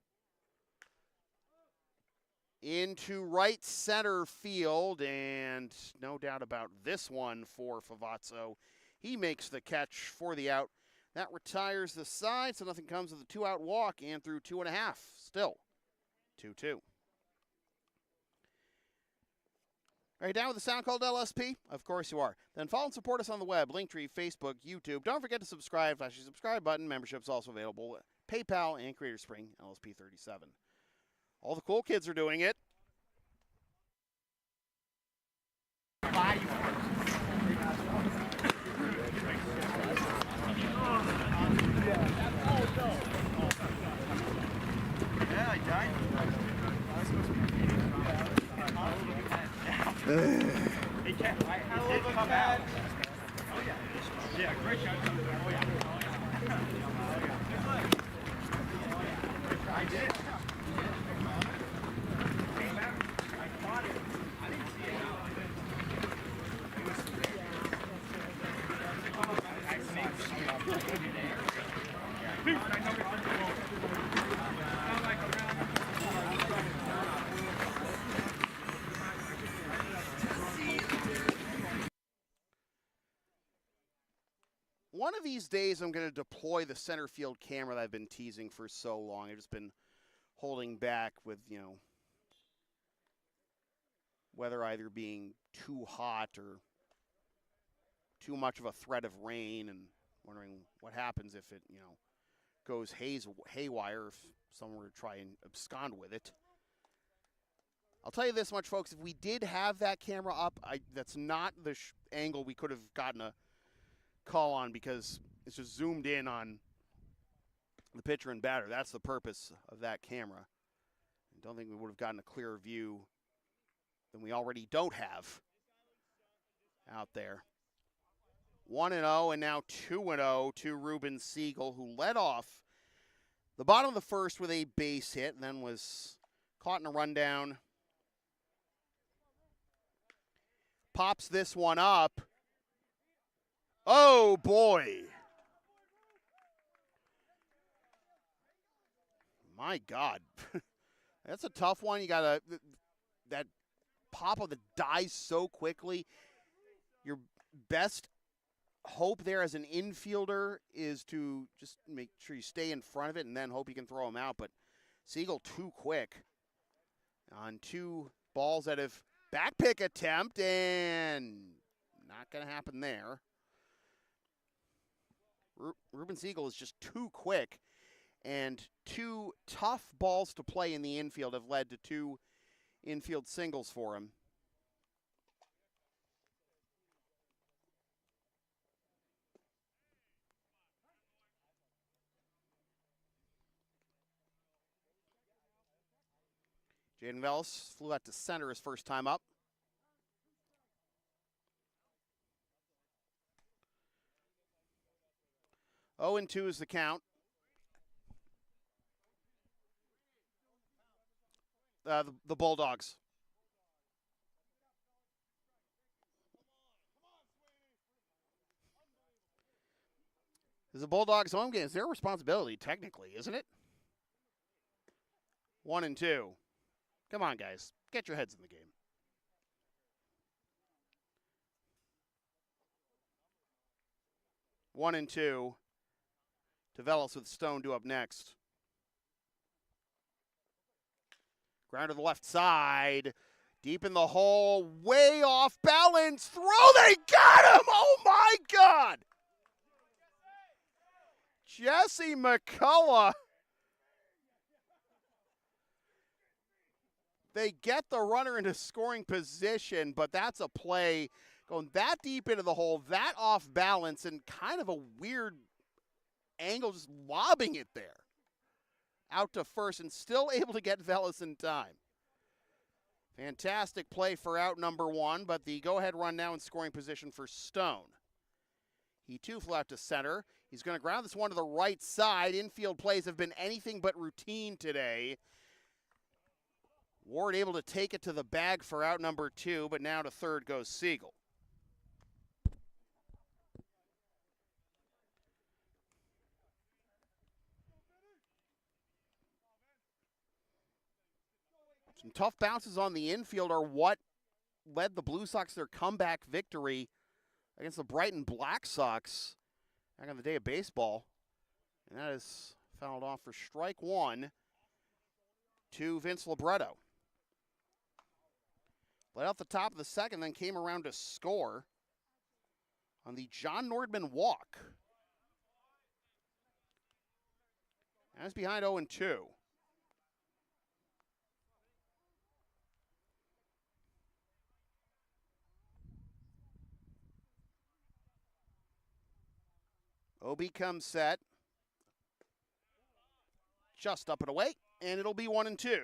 Into right center field, and no doubt about this one for Favazzo. He makes the catch for the out. That retires the side, so nothing comes of the 2-out walk, and through 2.5. Still 2-2. All right, down with the sound called LSP? Of course you are. Then follow and support us on the web, Linktree, Facebook, YouTube. Don't forget to subscribe. Flash the subscribe button. Membership's also available at PayPal and Creator Spring, LSP 37. All the cool kids are doing it. Yeah, I died. He can't. I did come out. Oh yeah. Yeah, great shot. Oh yeah. I did. I caught it. I didn't see it. One of these days, I'm going to deploy the center field camera that I've been teasing for so long. I've just been holding back with, you know, weather either being too hot or too much of a threat of rain, and wondering what happens if it, you know, goes haywire if someone were to try and abscond with it. I'll tell you this much, folks. If we did have that camera up, that's not the angle we could have gotten a call on, because it's just zoomed in on the pitcher and batter. That's the purpose of that camera. I don't think we would have gotten a clearer view than we already don't have out there. 1-0 and now 2-0 to Ruben Siegel, who led off the bottom of the first with a base hit and then was caught in a rundown. Pops this one up. Oh, boy. My God. That's a tough one. You got that pop of the dies so quickly. Your best hope there as an infielder is to just make sure you stay in front of it and then hope you can throw them out. But Siegel too quick on 2 balls out of back pick attempt, and not going to happen there. Ruben Siegel is just too quick, and 2 tough balls to play in the infield have led to 2 infield singles for him. Jaden Velas flew out to center his first time up. Oh, and 2 is the count. The Bulldogs. This is the Bulldogs' home game. It's their responsibility, technically, isn't it? 1 and 2. Come on, guys. Get your heads in the game. One and 2. Velas with Stone due up next. Ground to the left side. Deep in the hole. Way off balance. Throw. They got him. Oh, my God. Jesse McCullough. They get the runner into scoring position, but that's a play going that deep into the hole, that off balance, and kind of a weird angle, just lobbing it there out to first and still able to get Velas in time. Fantastic play for out number 1, but the go-ahead run now in scoring position for Stone. He too flew out to center. He's going to ground this one to the right side. Infield plays have been anything but routine today. Ward able to take it to the bag for out number 2, but now to third goes Siegel. Some tough bounces on the infield are what led the Blue Sox their comeback victory against the Brighton Black Sox back on the day of baseball. And that is fouled off for strike 1 to Vince Libretto. Let out the top of the second, then came around to score on the John Nordman walk. That's behind 0-2. Obi comes set. Just up and away, and it'll be 1-2.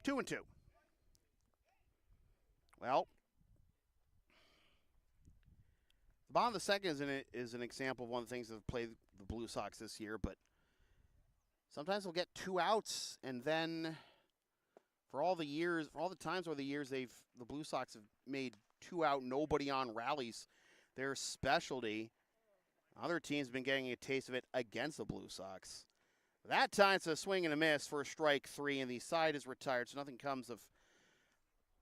Two and 2. Well, the bottom of the second is an example of one of the things that have played the Blue Sox this year, but sometimes they'll get 2 outs, and then for all the times over the years the Blue Sox have made 2-out, nobody on rallies their specialty. Other teams have been getting a taste of it against the Blue Sox. That time it's a swing and a miss for strike 3, and the side is retired, so nothing comes of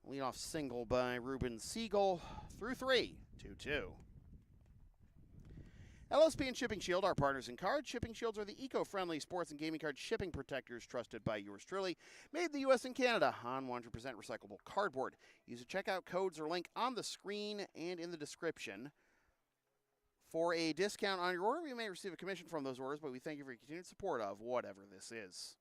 leadoff single by Ruben Siegel through 3, 2-2. LSP and Shipping Shield are partners in cards. Shipping Shields are the eco-friendly sports and gaming card shipping protectors trusted by yours truly. Made in the U.S. and Canada on 100% recyclable cardboard. Use the checkout codes or link on the screen and in the description. For a discount on your order, you may receive a commission from those orders, but we thank you for your continued support of whatever this is.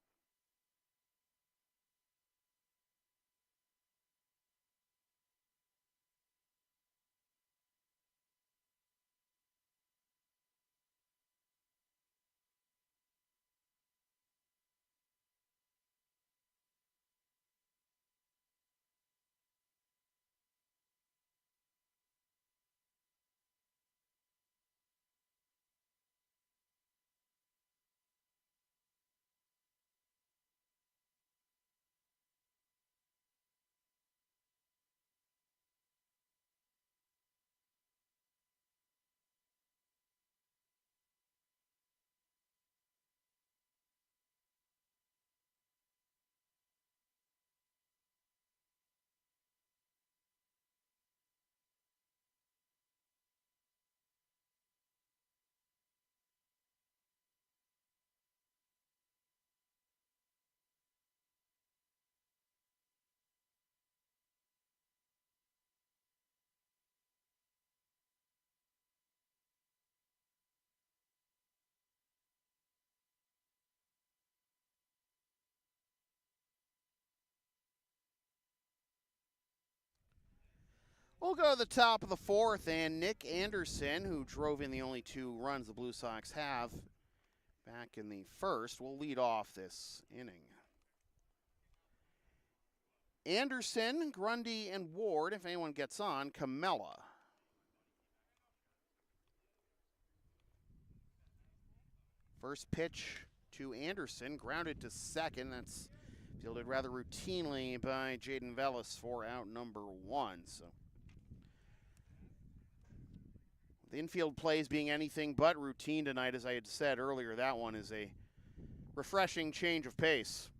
We'll go to the top of the fourth, and Nick Anderson, who drove in the only 2 runs the Blue Sox have back in the first, will lead off this inning. Anderson, Grundy, and Ward, if anyone gets on, Camella. First pitch to Anderson, grounded to second. That's fielded rather routinely by Jaden Vellis for out number 1. So the infield plays being anything but routine tonight, as I had said earlier, that one is a refreshing change of pace.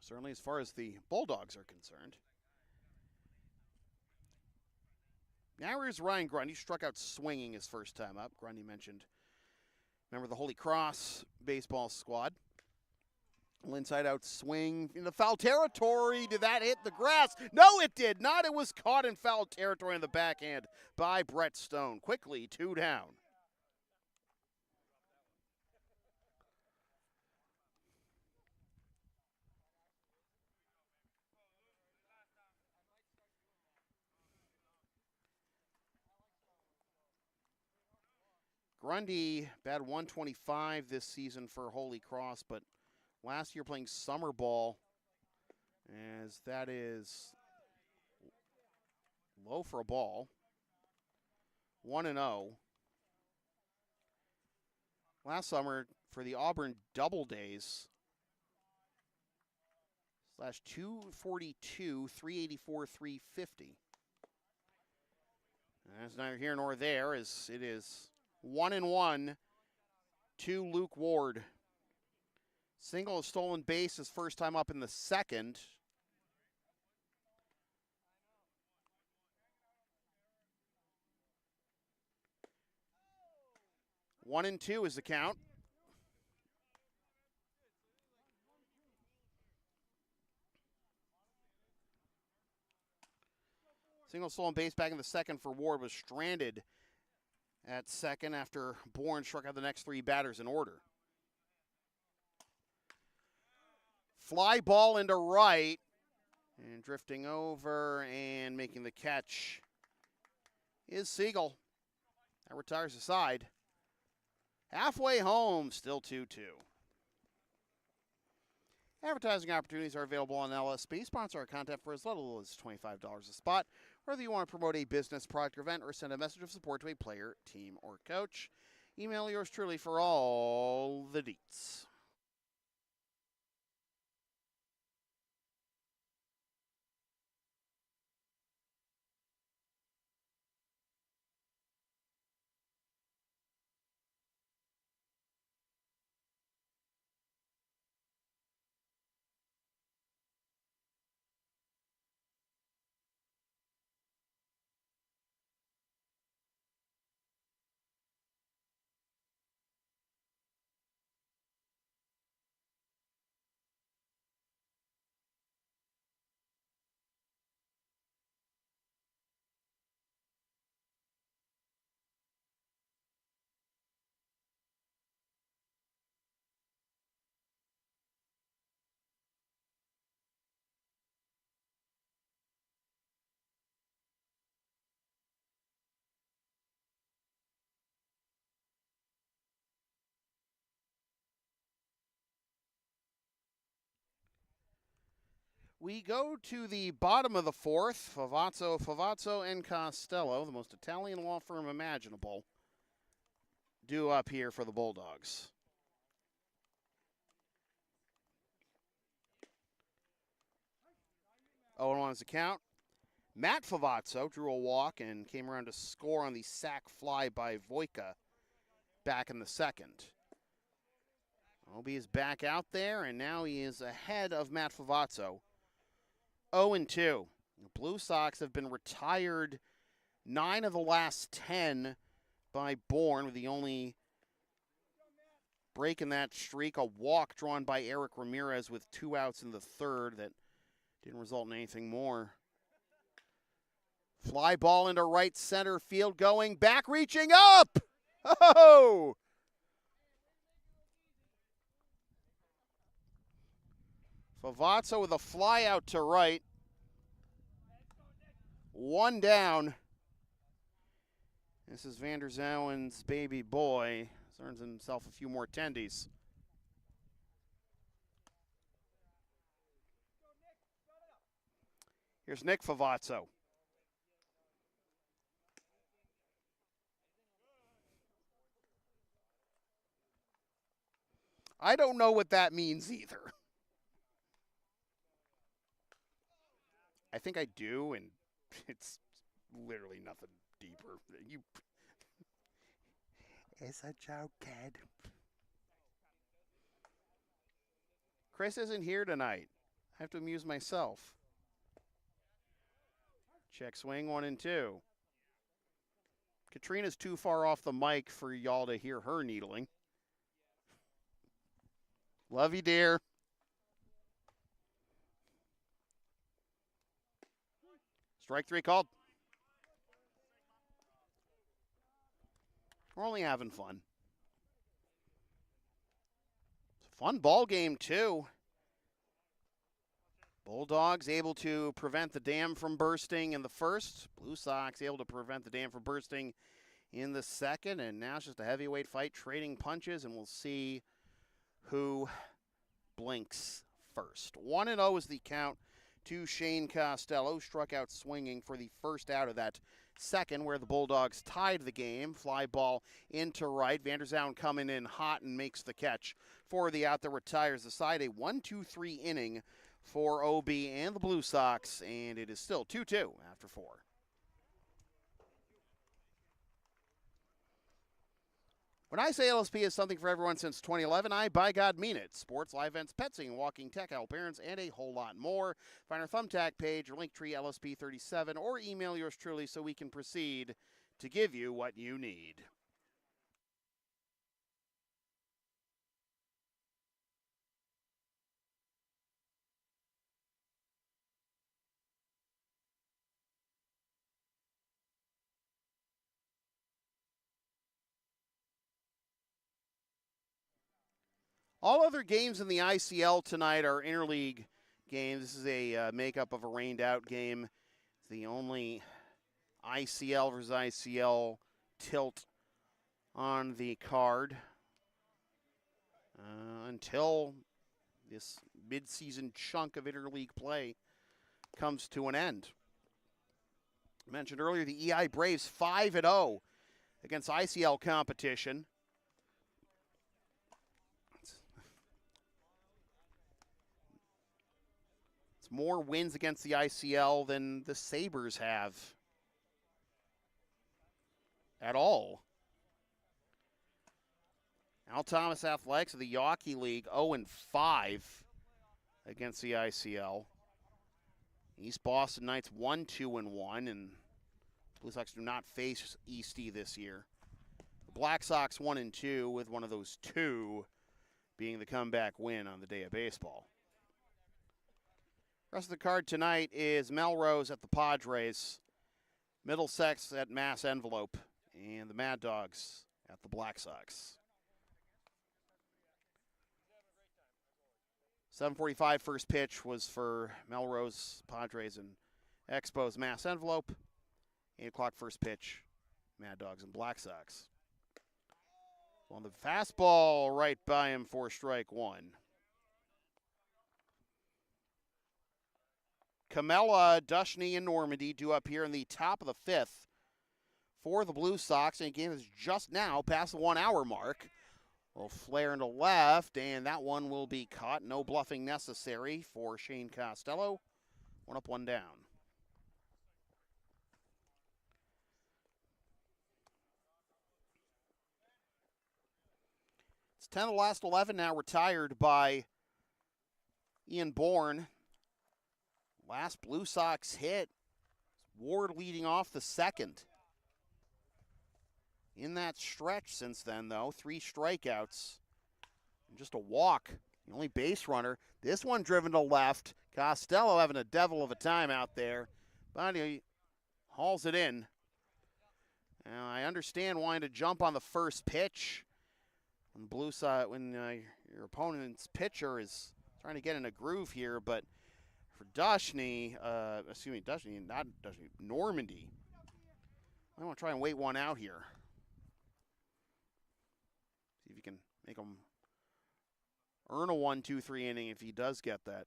Certainly as far as the Bulldogs are concerned. Now here's Ryan Grundy, struck out swinging his first time up. Grundy mentioned, remember the Holy Cross baseball squad. Inside out swing in the foul territory. Did that hit the grass? No, it did not. It was caught in foul territory in the backhand by Brett Stone. Quickly, 2 down. Grundy batted 125 this season for Holy Cross, but last year playing summer ball, as that is low for a ball. 1-0. Last summer for the Auburn Double Days, /242, 384, 350. That's neither here nor there, as it is 1-1 to Luke Ward. Single of stolen base his first time up in the second. One and 2 is the count. Single stolen base back in the second for Ward, was stranded at second after Bourne struck out the next 3 batters in order. Fly ball into right, and drifting over and making the catch is Siegel. That retires the side. Halfway home, still 2-2. Advertising opportunities are available on LSP. Sponsor our content for as little as $25 a spot. Whether you want to promote a business, product, or event, or send a message of support to a player, team, or coach, email yours truly for all the deets. We go to the bottom of the fourth. Favazzo, and Costello, the most Italian law firm imaginable, due up here for the Bulldogs. Oh, and 1 is the count. Matt Favazzo drew a walk and came around to score on the sac fly by Voika back in the second. Obi is back out there, and now he is ahead of Matt Favazzo. 0-2. The Blue Sox have been retired 9 of the last 10 by Bourne, with the only break in that streak, a walk drawn by Eric Ramirez with 2 outs in the third that didn't result in anything more. Fly ball into right center field, going back, reaching up! Oh! Favazzo with a fly out to right. One down. This is Vander Zouwen's baby boy. He's earned himself a few more tendies. Here's Nick Favazzo. I don't know what that means either. I think I do, and it's literally nothing deeper. It's a joke, kid. Chris isn't here tonight. I have to amuse myself. Check swing 1-2. Katrina's too far off the mic for y'all to hear her needling. Love you, dear. Strike 3 called. We're only having fun. It's a fun ball game, too. Bulldogs able to prevent the dam from bursting in the first. Blue Sox able to prevent the dam from bursting in the second. And now it's just a heavyweight fight, trading punches, and we'll see who blinks first. 1-0 is the count to Shane Costello. Struck out swinging for the first out of that second, where the Bulldogs tied the game. Fly ball into right. Vander Zouwen coming in hot and makes the catch for the out that retires the side. A 1-2-3 inning for OB and the Blue Sox, and it is still 2-2 after 4. When I say LSP is something for everyone since 2011, I, by God, mean it. Sports, live events, pet sitting, walking, tech, help parents, and a whole lot more. Find our Thumbtack page or Linktree LSP37, or email yours truly so we can proceed to give you what you need. All other games in the ICL tonight are interleague games. This is a makeup of a rained-out game. It's the only ICL versus ICL tilt on the card until this midseason chunk of interleague play comes to an end. I mentioned earlier the EI Braves 5-0 against ICL competition. More wins against the ICL than the Sabres have at all. Al Thomas Athletics of the Yawkey League 0-5 against the ICL. East Boston Knights 1-2-1, and Blue Sox do not face Eastie this year. The Black Sox 1-2, with one of those two being the comeback win on the day of baseball. Rest of the card tonight is Melrose at the Padres, Middlesex at Mass Envelope, and the Mad Dogs at the Black Sox. 7:45 first pitch was for Melrose, Padres, and Expos Mass Envelope. 8 o'clock first pitch, Mad Dogs and Black Sox. On the fastball right by him for strike 1. Camella, Dushney, and Normandy due up here in the top of the 5th for the Blue Sox, and the game is just now past the 1 hour mark. Will flare into left, and that one will be caught. No bluffing necessary for Shane Costello. 1 up, 1 down. It's 10 of the last 11 now retired by Ian Bourne. Last Blue Sox hit, Ward leading off the second. In that stretch since then, though, 3 strikeouts and just a walk. The only base runner. This one driven to left. Costello having a devil of a time out there, but he hauls it in. Now, I understand wanting to jump on the first pitch when your opponent's pitcher is trying to get in a groove here, but for Dushney, not Dushney, Normandy. I want to try and wait one out here. See if you can make him earn a 1-2-3 inning if he does get that.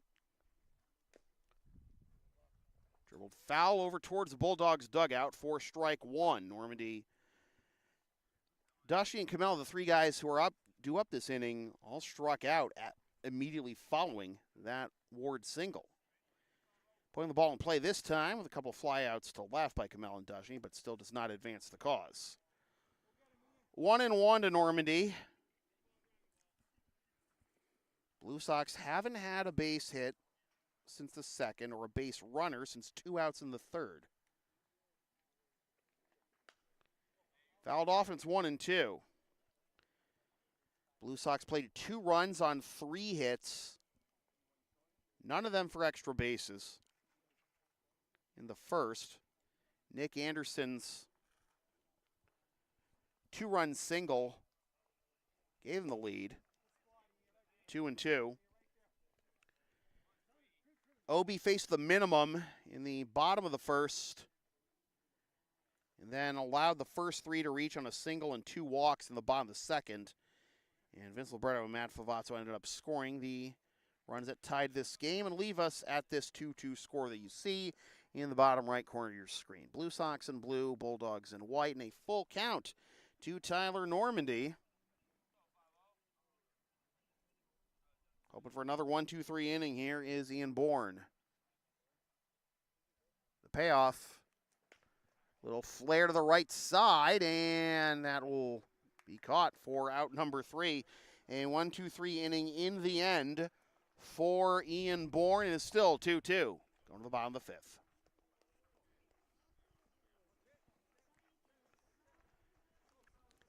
Dribbled foul over towards the Bulldogs dugout for strike one. Normandy, Dushy, and Kamel, the three guys who are due up this inning, all struck out immediately following that Ward single. Putting the ball in play this time with a couple flyouts to left by Kamel and Dushy, but still does not advance the cause. 1-1 to Normandy. Blue Sox haven't had a base hit since the second, or a base runner since 2 outs in the third. Fouled off, and it's 1-2. Blue Sox played 2 runs on 3 hits, none of them for extra bases. In the first, Nick Anderson's 2-run single gave him the lead. 2-2. Obi faced the minimum in the bottom of the first, and then allowed the first 3 to reach on a single and 2 walks in the bottom of the second. And Vince Libretto and Matt Favazzo ended up scoring the runs that tied this game and leave us at this 2-2 score that you see in the bottom right corner of your screen. Blue Sox in blue, Bulldogs in white, and a full count to Tyler Normandy. Hoping for another 1-2-3 inning here is Ian Bourne. The payoff, little flare to the right side, and that will be caught for out number 3. A 1-2-3 inning in the end for Ian Bourne. It is still 2-2. Going to the bottom of the 5th.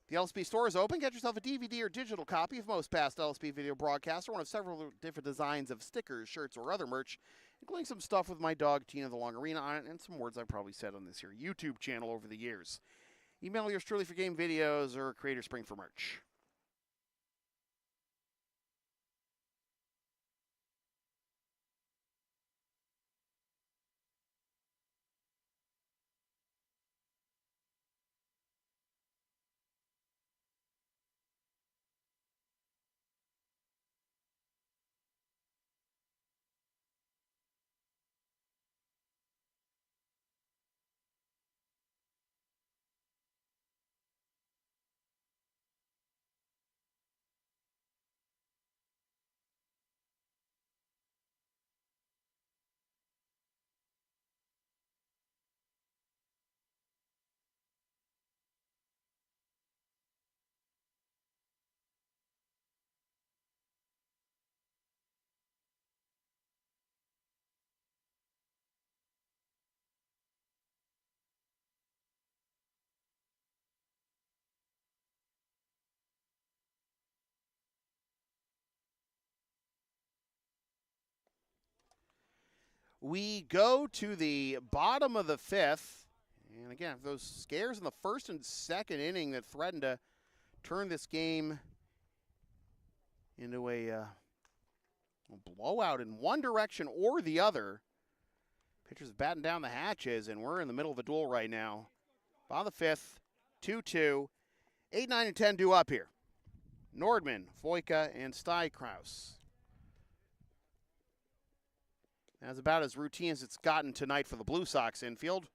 The LSP store is open. Get yourself a DVD or digital copy of most past LSP video broadcasts, or one of several different designs of stickers, shirts, or other merch, including some stuff with my dog Tina the Long Arena on it, and some words I've probably said on this here YouTube channel over the years. Email yours truly for game videos or Creator Spring for merch. We go to the bottom of the 5th. And again, those scares in the first and second inning that threatened to turn this game into a blowout in one direction or the other. Pitchers batting down the hatches, and we're in the middle of a duel right now. Bottom of the 5th, 2-2. 8, 9, and 10 due up here. Nordman, Voika, and Stuykraus. That's about as routine as it's gotten tonight for the Blue Sox infield.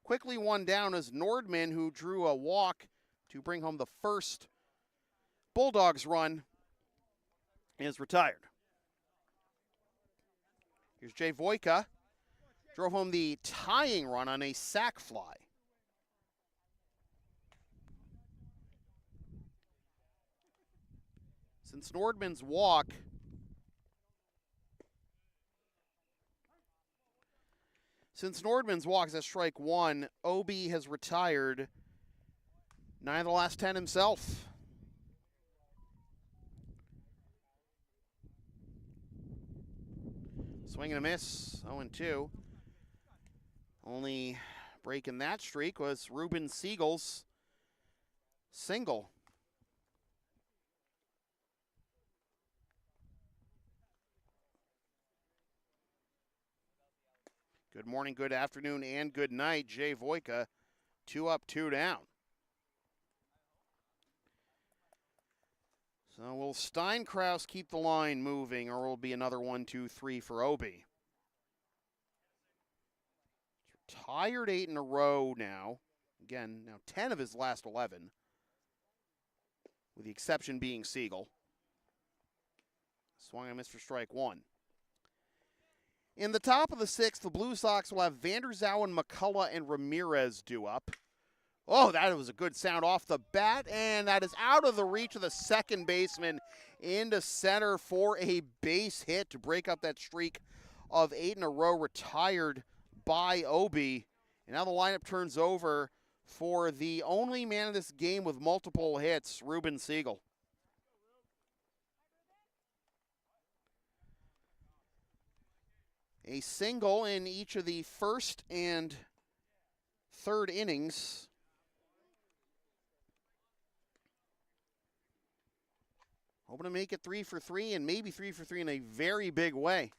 Quickly one down is Nordman, who drew a walk to bring home the first Bulldogs run, is retired. Here's Jay Voika. Drove home the tying run on a sac fly. Since Nordman's walk, is at strike 1, Obi has retired 9 of the last 10 himself. Swing and a miss, 0-2. Only break in that streak was Ruben Siegel's single. Good morning, good afternoon, and good night. Jay Voyka, 2 up, 2 down. So will Steinkraus keep the line moving, or will it be another 1, 2, 3 for Obi? Retired 8 in a row now. Again, now 10 of his last 11, with the exception being Siegel. Swung and missed for strike 1. In the top of the 6th, the Blue Sox will have Vanderzowen, McCullough, and Ramirez due up. Oh, that was a good sound off the bat, and that is out of the reach of the second baseman into center for a base hit to break up that streak of 8 in a row retired by Obi. And now the lineup turns over for the only man in this game with multiple hits, Ruben Siegel. A single in each of the first and third innings. Hoping to make it 3 for 3 and maybe 3 for 3 in a very big way.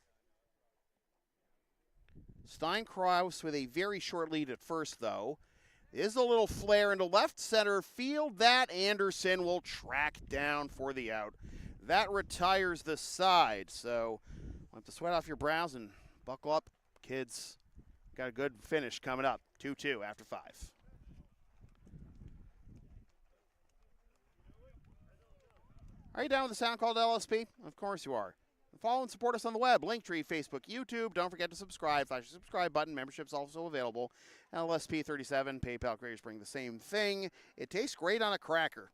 Steinkraus with a very short lead at first, though. Is a little flare into left center field that Anderson will track down for the out. That retires the side, so wipe the sweat off your brows and buckle up, kids. Got a good finish coming up. 2-2 after 5. Are you down with the sound called LSP? Of course you are. Follow and support us on the web, Linktree, Facebook, YouTube. Don't forget to subscribe. Flash the subscribe button. Membership's also available. LSP 37, PayPal creators bring the same thing. It tastes great on a cracker.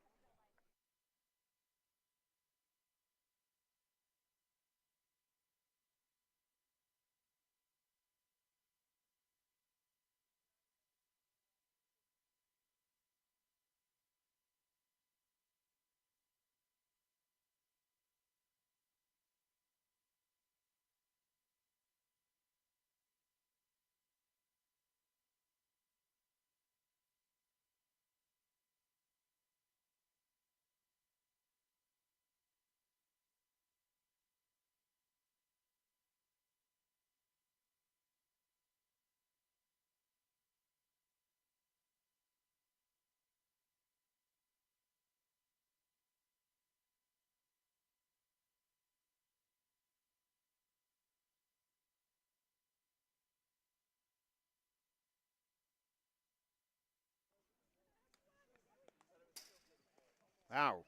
Wow.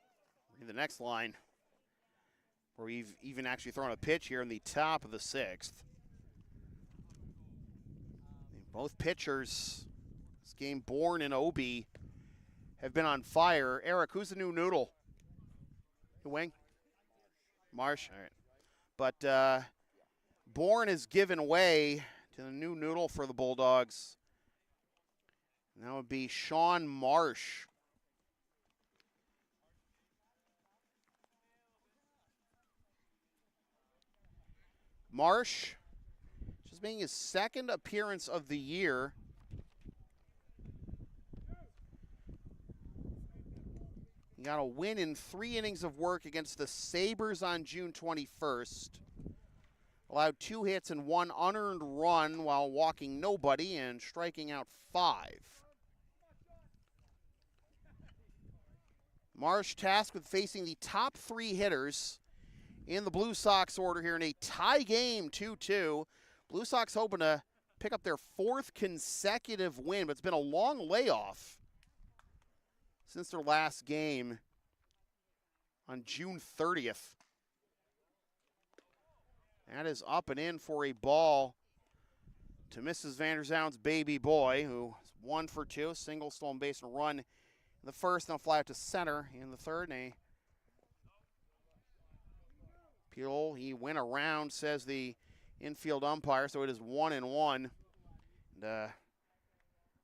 Read the next line, where we've even actually thrown a pitch here in the top of the 6th. Both pitchers, this game Bourne and Obi, have been on fire. Eric, who's the new noodle? The wing? Marsh? All right. But Bourne has given way to the new noodle for the Bulldogs. And that would be Sean Marsh. Marsh, just making his second appearance of the year. He got a win in 3 innings of work against the Sabres on June 21st. Allowed 2 hits and 1 unearned run while walking nobody and striking out 5. Marsh tasked with facing the top 3 hitters in the Blue Sox order here in a tie game, 2-2. Blue Sox hoping to pick up their 4th consecutive win, but it's been a long layoff since their last game on June 30th. That is up and in for a ball to Mrs. Vanderzoun's baby boy, who is 1 for 2, single, stolen base, and a run in the first, and a fly out to center in the third, and a Peel, he went around, says the infield umpire, so it is 1-1. And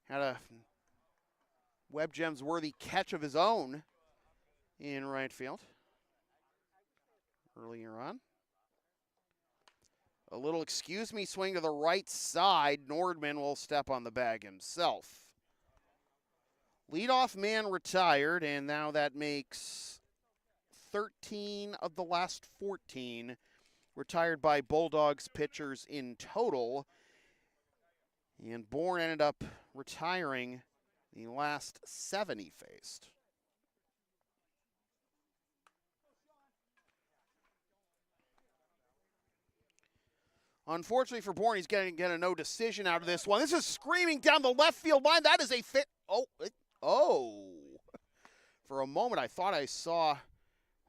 had a Webb Gems worthy catch of his own in right field earlier on. A little excuse me swing to the right side. Nordman will step on the bag himself. Leadoff man retired, and now that makes 13 of the last 14 retired by Bulldogs pitchers in total. And Bourne ended up retiring the last 7 he faced. Unfortunately for Bourne, he's going to get a no decision out of this one. This is screaming down the left field line. That is a fit. Oh. For a moment, I thought I saw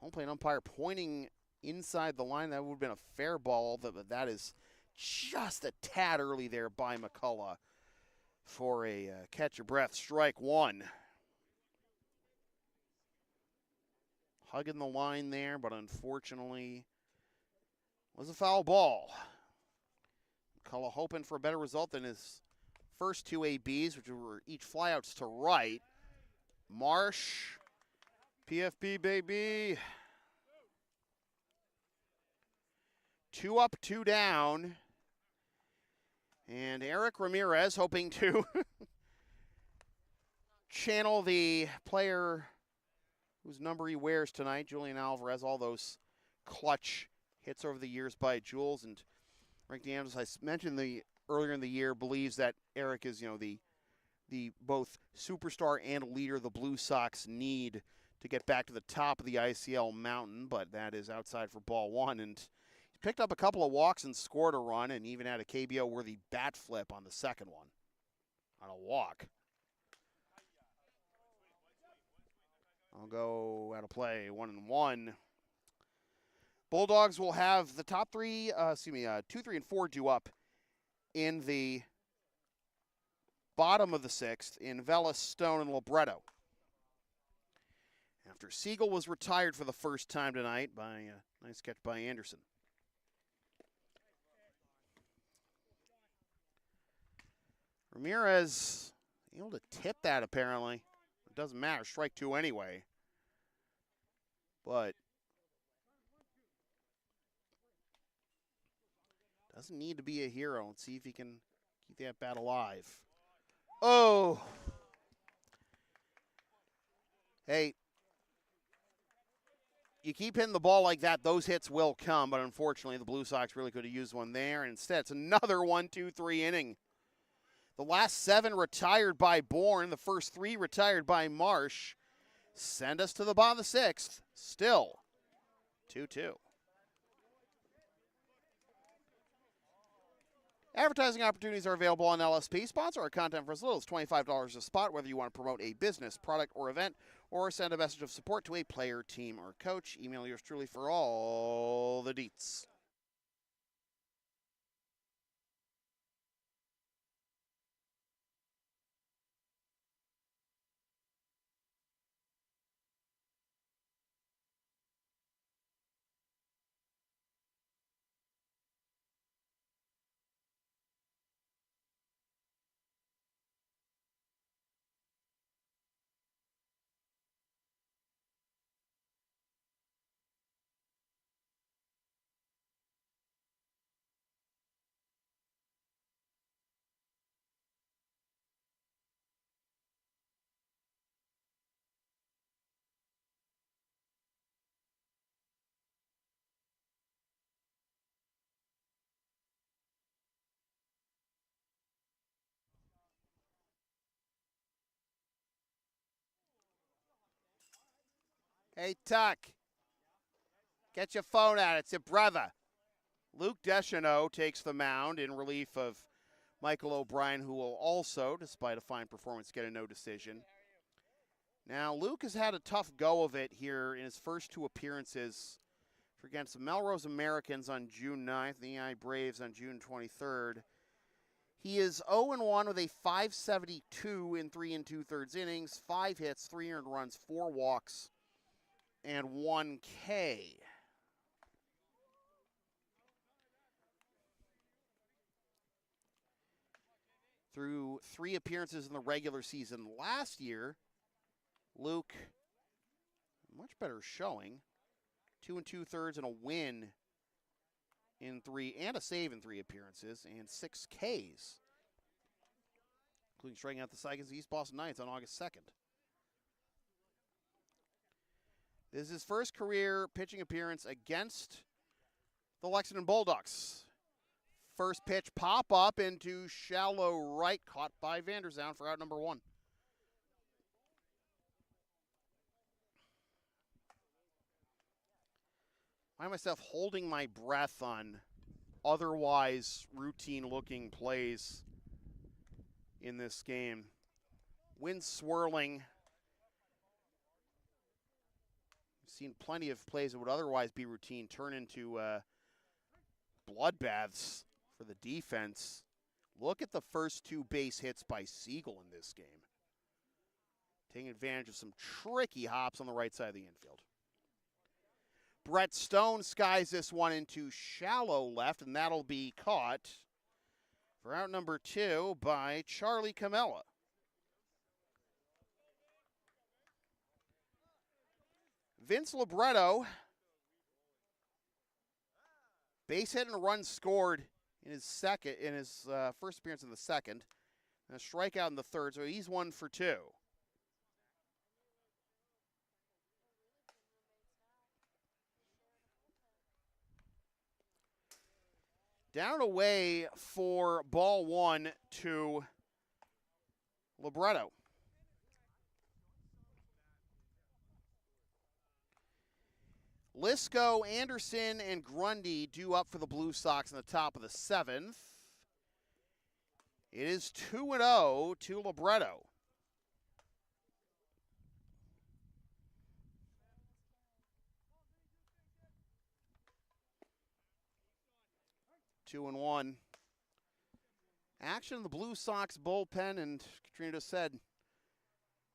home plate umpire pointing inside the line. That would have been a fair ball. That is just a tad early there by McCullough for a catch your breath strike one. Hugging the line there, but unfortunately was a foul ball. McCullough hoping for a better result than his first 2 ABs, which were each flyouts to right. Marsh, PFP baby. 2 up, 2 down. And Eric Ramirez hoping to channel the player whose number he wears tonight, Julian Alvarez, all those clutch hits over the years by Jules. And Rick DeAngelis, I mentioned earlier in the year, believes that Eric is, the both superstar and leader the Blue Sox need to get back to the top of the ICL mountain, but that is outside for ball one. And he picked up a couple of walks and scored a run, and even had a KBO-worthy bat flip on the second one on a walk. I'll go out of play, 1-1. Bulldogs will have the top 3, 2, 3, and 4 due up in the bottom of the 6th in Velas, Stone, and Libretto. After Siegel was retired for the first time tonight by a nice catch by Anderson. Ramirez able to tip that apparently. It doesn't matter, strike 2 anyway. But doesn't need to be a hero. Let's see if he can keep that bat alive. Oh! Hey, you keep hitting the ball like that, those hits will come, but unfortunately the Blue Sox really could have used one there, and instead it's another 1-2-3 inning. The last 7 retired by Bourne, the first 3 retired by Marsh. Send us to the bottom of the 6th. Still 2-2. Advertising opportunities are available on LSP. Sponsor our content for as little as $25 a spot, whether you want to promote a business, product, or event, or send a message of support to a player, team, or coach. Email yours truly for all the deets. Hey, Tuck, get your phone out. It's your brother. Luke Deschanel takes the mound in relief of Michael O'Brien, who will also, despite a fine performance, get a no decision. Now, Luke has had a tough go of it here in his first 2 appearances against the Melrose Americans on June 9th, the EI Braves on June 23rd. He is 0-1 with a .572 in 3 2/3 innings, 5 hits, 3 earned runs, 4 walks, and 1 K. Through 3 appearances in the regular season last year, Luke, much better showing. 2 2/3 and a win in 3, and a save in 3 appearances, and 6 Ks, including striking out the side against the East Boston Knights on August 2nd. This is his first career pitching appearance against the Lexington Bulldogs. first pitch pop up into shallow right, caught by Vanderzoun for out number 1. I find myself holding my breath on otherwise routine-looking plays in this game. Wind swirling. I've seen plenty of plays that would otherwise be routine turn into bloodbaths for the defense. Look at the first 2 base hits by Siegel in this game. Taking advantage of some tricky hops on the right side of the infield. Brett Stone skies this one into shallow left, and that'll be caught for out number 2 by Charlie Camella. Vince Libretto, base hit and a run scored in his first appearance in the second, and a strikeout in the third, so he's 1 for 2. Down and away for ball 1 to Libretto. Lisco, Anderson, and Grundy due up for the Blue Sox in the top of the 7th. It is 2-0 to Libretto. Two and one. Action in the Blue Sox bullpen, and Katrina just said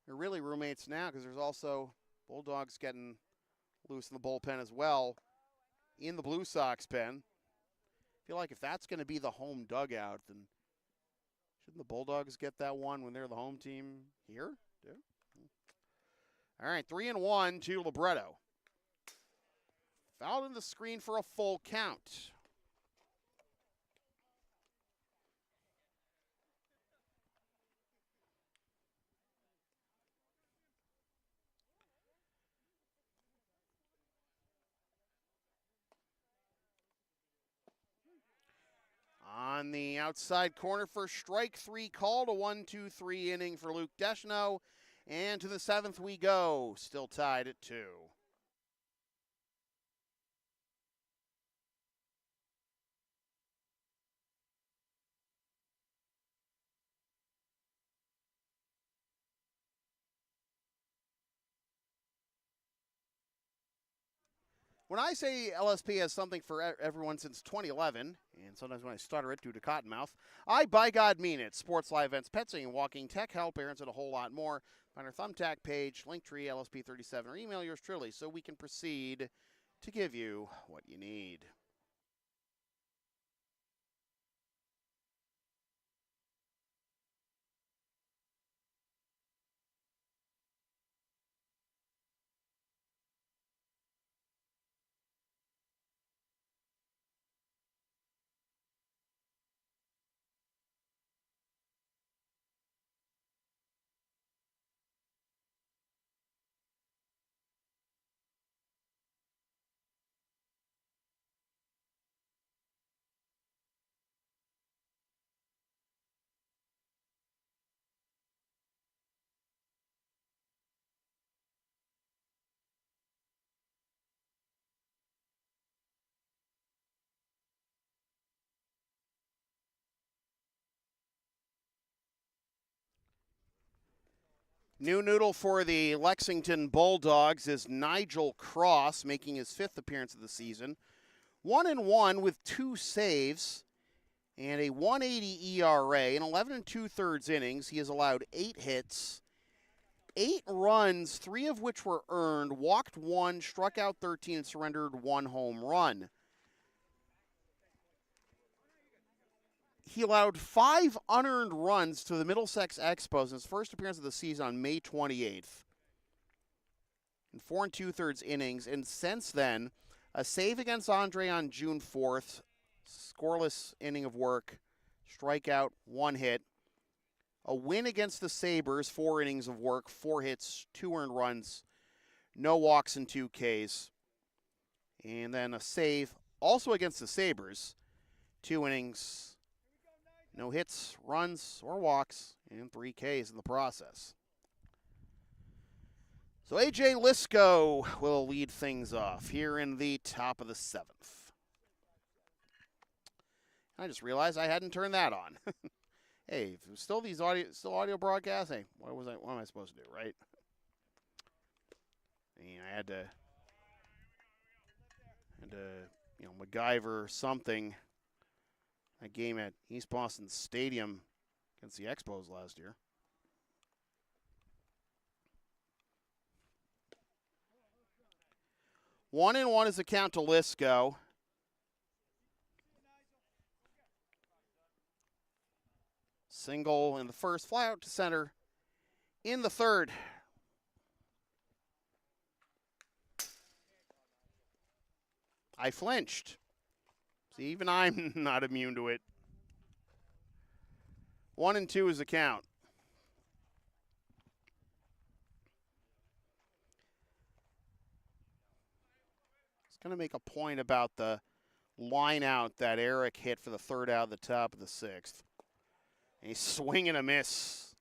they're really roommates now because there's also Bulldogs getting loose in the bullpen as well in the Blue Sox pen. I feel like if that's going to be the home dugout, then shouldn't the Bulldogs get that one when they're the home team here? Yeah. All right, 3-1 to Libretto. Fouled in the screen for a full count. On the outside corner for strike 3 called, a 1-2-3 inning for Luke Deschanel. And to the 7th we go, still tied at 2. When I say LSP has something for everyone since 2011, and sometimes when I stutter it due to cottonmouth, I by God mean it. Sports, live events, pet sitting, walking, tech help, errands, and a whole lot more. Find our Thumbtack page, Linktree, LSP37, or email yours truly so we can proceed to give you what you need. New noodle for the Lexington Bulldogs is Nigel Cross, making his 5th appearance of the season. 1-1 with 2 saves and a 1.80 ERA. In 11 2/3 innings, he has allowed 8 hits, 8 runs, 3 of which were earned, walked 1, struck out 13, and surrendered 1 home run. He allowed 5 unearned runs to the Middlesex Expos in his first appearance of the season on May 28th. In 4 2/3 innings, and since then, a save against Andre on June 4th, scoreless inning of work, strikeout, 1 hit. A win against the Sabres, 4 innings of work, 4 hits, 2 earned runs, no walks and 2 Ks. And then a save also against the Sabres, 2 innings, no hits, runs, or walks, and 3 Ks in the process. So A.J. Lisco will lead things off here in the top of the 7th. I just realized I hadn't turned that on. Hey, if it was still these audio broadcasts, hey, what am I supposed to do, right? And I had to MacGyver something. That game at East Boston Stadium against the Expos last year. One and one is the count to Lisco. Single in the first, fly out to center in the third. I flinched. See, even I'm not immune to it. 1 and 2 is the count. I was going to make a point about the line out that Eric hit for the third out of the top of the 6th. A swing and a miss.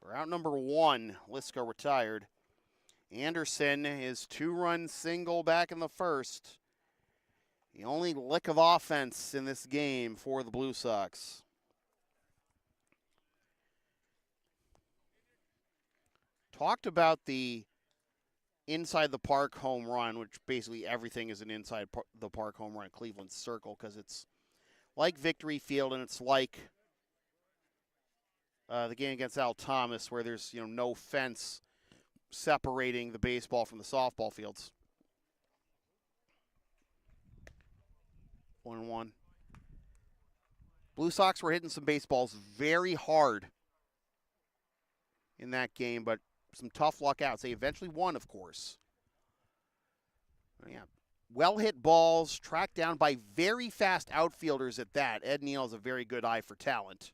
For out number 1, Lisco retired. Anderson, his 2-run single back in the first. The only lick of offense in this game for the Blue Sox. Talked about the inside the park home run, which basically everything is an inside the park home run at Cleveland Circle, because it's like Victory Field and it's like the game against Al Thomas, where there's no fence separating the baseball from the softball fields. 1-1. Blue Sox were hitting some baseballs very hard in that game, but some tough luck outs. They eventually won, of course. Yeah. Well-hit balls, tracked down by very fast outfielders at that. Ed Neal has a very good eye for talent.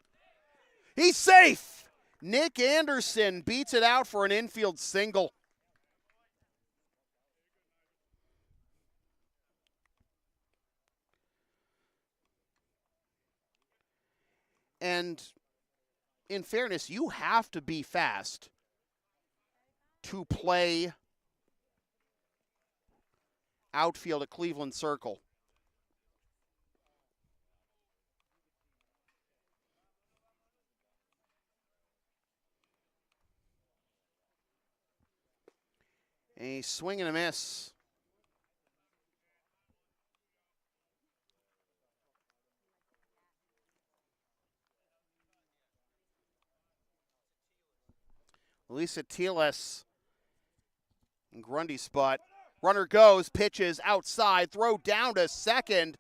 He's safe! Nick Anderson beats it out for an infield single. And in fairness, you have to be fast to play outfield at Cleveland Circle. A swing and a miss. Luis Atiles in Grundy's spot. Runner goes, pitches outside, throw down to second.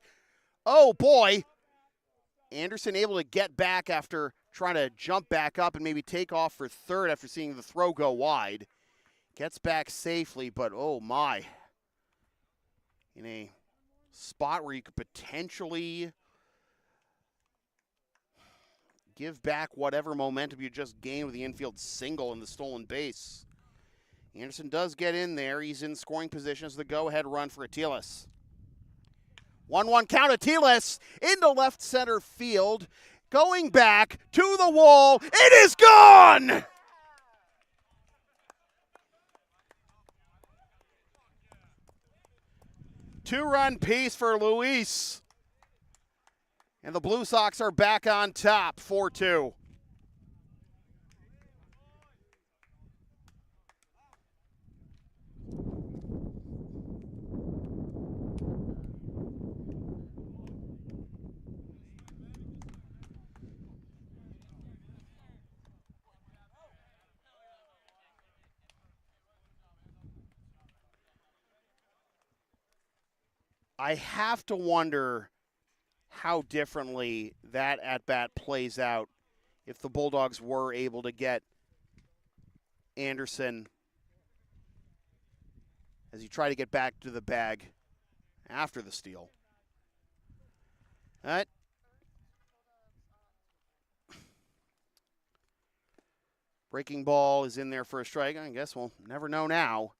Oh boy. Anderson able to get back after trying to jump back up and maybe take off for third after seeing the throw go wide. Gets back safely, but oh my. In a spot where you could potentially give back whatever momentum you just gained with the infield single and the stolen base. Anderson does get in there. He's in scoring position as the go-ahead run for Atiles. 1-1 count. Atiles into left center field. Going back to the wall. It is gone! Two-run piece for Luis. And the Blue Sox are back on top, 4-2. I have to wonder how differently that at-bat plays out if the Bulldogs were able to get Anderson as he tried to get back to the bag after the steal. All right. Breaking ball is in there for a strike. I guess we'll never know now.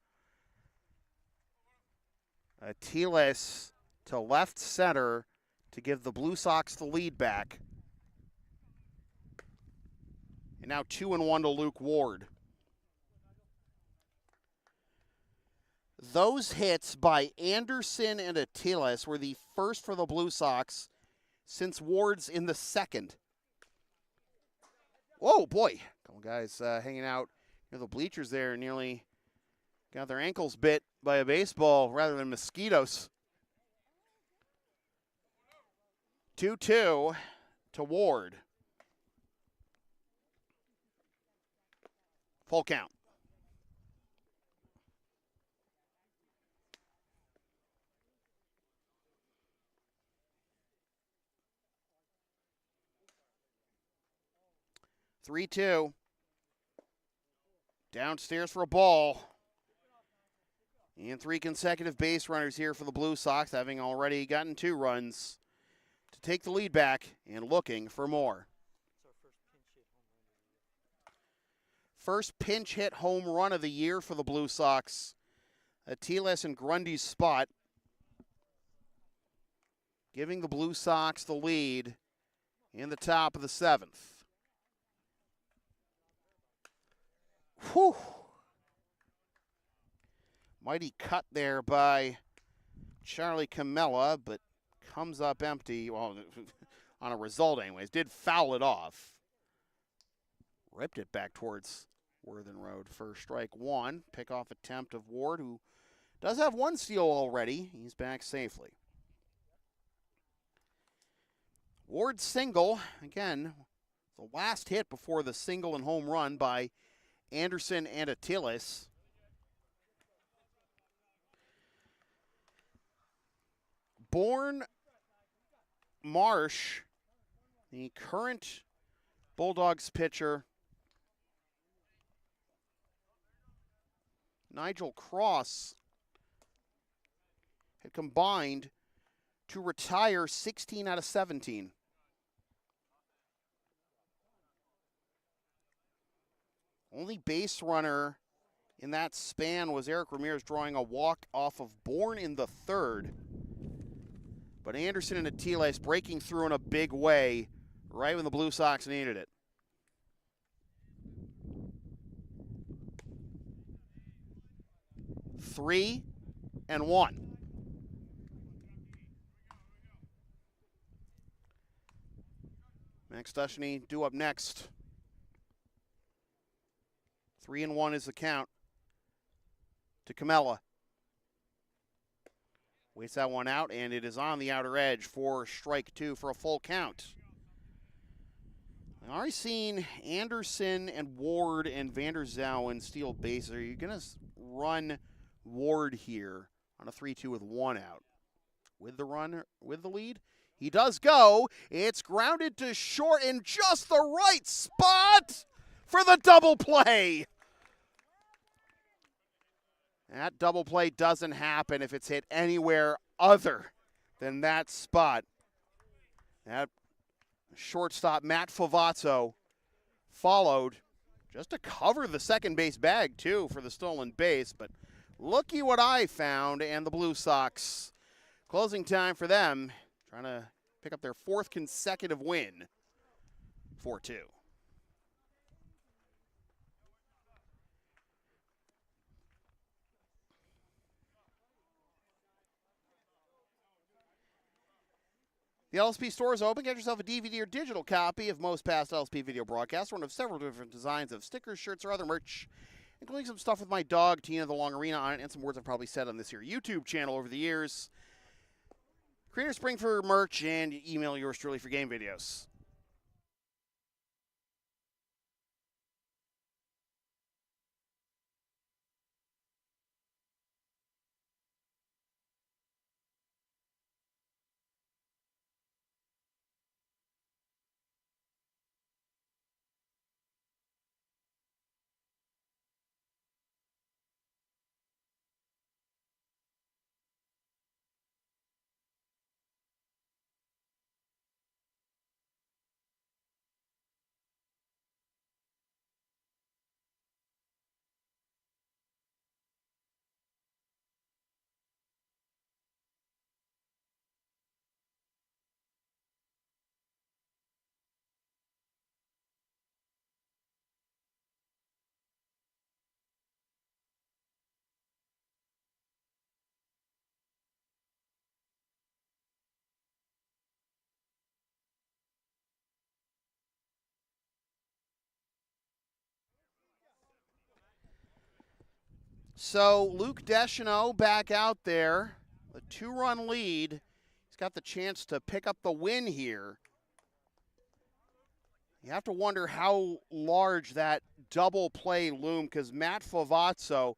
Atiles to left center, to give the Blue Sox the lead back. And now 2-1 to Luke Ward. Those hits by Anderson and Atiles were the first for the Blue Sox since Ward's in the second. Whoa, boy. A couple guys hanging out near the bleachers there nearly got their ankles bit by a baseball rather than mosquitoes. 2-2 to Ward. Full count. Three-two. Downstairs for a ball. And 3 consecutive base runners here for the Blue Sox, having already gotten 2 runs to take the lead back and looking for more. First pinch hit home run of the year for the Blue Sox. Atiles and Grundy's spot, giving the Blue Sox the lead in the top of the 7th. Whew. Mighty cut there by Charlie Camella, but comes up empty. Well, on a result anyways. Did foul it off. Ripped it back towards Worthen Road for strike 1. Pickoff attempt of Ward, who does have 1 steal already. He's back safely. Ward's single, again, the last hit before the single and home run by Anderson and Atiles. Bourne Marsh, the current Bulldogs pitcher, Nigel Cross, had combined to retire 16 out of 17. Only base runner in that span was Eric Ramirez, drawing a walk off of Bourne in the 3rd. But Anderson and Atiles breaking through in a big way right when the Blue Sox needed it. Three and one. Max Dushny due up next. 3-1 is the count to Camella. Waits that one out, and it is on the outer edge for strike 2 for a full count. I've already seen Anderson and Ward and Vander Zouwen steal bases. Are you going to run Ward here on a 3-2 with 1 out? With the run, with the lead? He does go. It's grounded to short in just the right spot for the double play. That double play doesn't happen if it's hit anywhere other than that spot. That shortstop Matt Favazzo followed just to cover the second base bag, too, for the stolen base. But looky what I found, and the Blue Sox, closing time for them, trying to pick up their 4th consecutive win, 4-2. The LSP store is open. Get yourself a DVD or digital copy of most past LSP video broadcasts, one of several different designs of stickers, shirts, or other merch, including some stuff with my dog, Tina the Long Arena, on it, and some words I've probably said on this here YouTube channel over the years. Creator Spring for merch, and email yours truly for game videos. So Luke Deschanel back out there, a 2-run lead. He's got the chance to pick up the win here. You have to wonder how large that double play loomed, because Matt Favazzo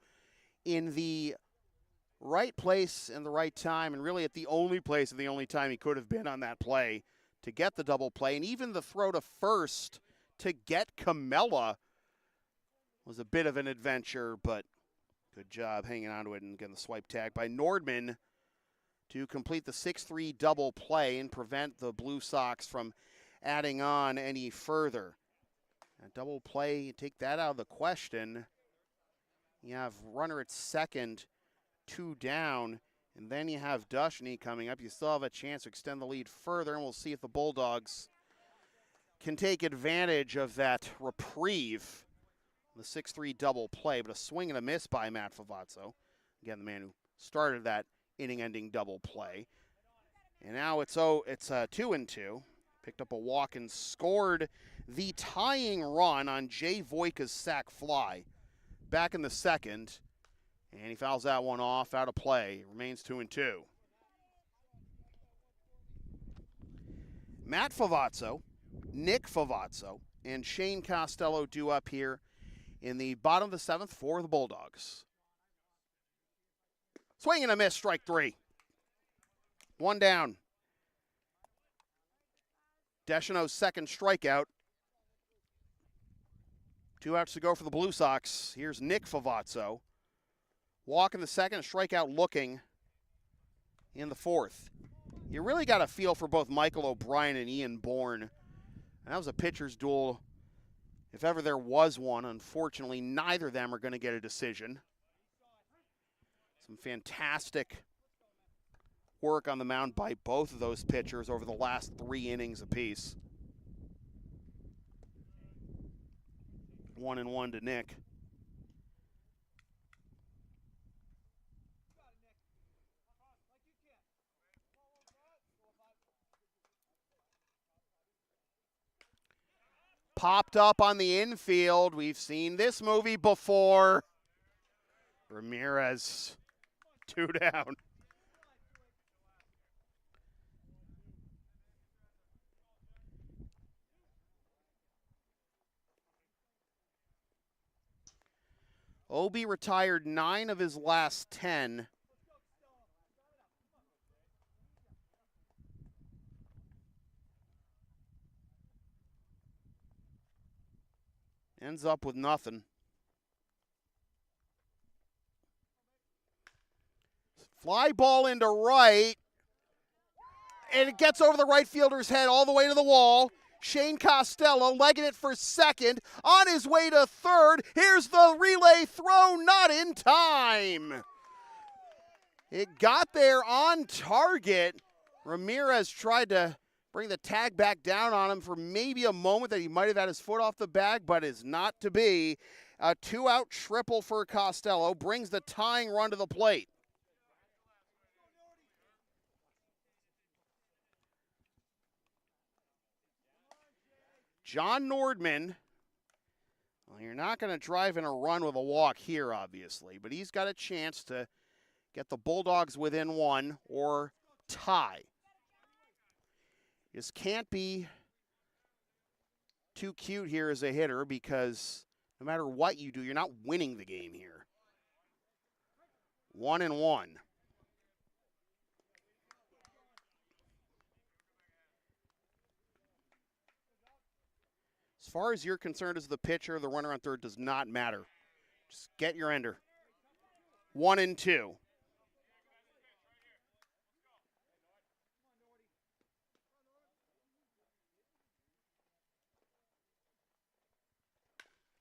in the right place and the right time, and really at the only place and the only time he could have been on that play to get the double play, and even the throw to first to get Camella was a bit of an adventure, but good job hanging on to it and getting the swipe tag by Nordman to complete the 6-3 double play and prevent the Blue Sox from adding on any further. A double play, you take that out of the question. You have runner at second, 2 down, and then you have Dushny coming up. You still have a chance to extend the lead further, and we'll see if the Bulldogs can take advantage of that reprieve. The 6-3 double play, but a swing and a miss by Matt Favazzo. Again, the man who started that inning-ending double play. And now it's 2-2. Picked up a walk and scored the tying run on Jay Voika's sac fly back in the second. And he fouls that one off, out of play. It remains 2-2. Matt Favazzo, Nick Favazzo, and Shane Costello due up here in the bottom of the 7th for the Bulldogs. Swing and a miss, strike 3. 1 down. Deschanel's second strikeout. 2 outs to go for the Blue Sox. Here's Nick Favazzo. Walk in the second, strikeout looking in the 4th. You really got a feel for both Michael O'Brien and Ian Bourne. That was a pitcher's duel, if ever there was one. Unfortunately, neither of them are going to get a decision. Some fantastic work on the mound by both of those pitchers over the last 3 innings apiece. 1-1 to Nick. Popped up on the infield. We've seen this movie before. Ramirez, 2 down. Obi retired 9 of his last 10. Ends up with nothing. Fly ball into right. And it gets over the right fielder's head all the way to the wall. Shane Costello legging it for second. On his way to third. Here's the relay throw, not in time. It got there on target. Ramirez tried to bring the tag back down on him for maybe a moment that he might have had his foot off the bag, but is not to be. A 2-out triple for Costello brings the tying run to the plate. John Nordman, well, you're not going to drive in a run with a walk here, obviously, but he's got a chance to get the Bulldogs within 1 or tie. This can't be too cute here as a hitter, because no matter what you do, you're not winning the game here. 1-1. As far as you're concerned as the pitcher, the runner on third does not matter. Just get your ender. 1-2.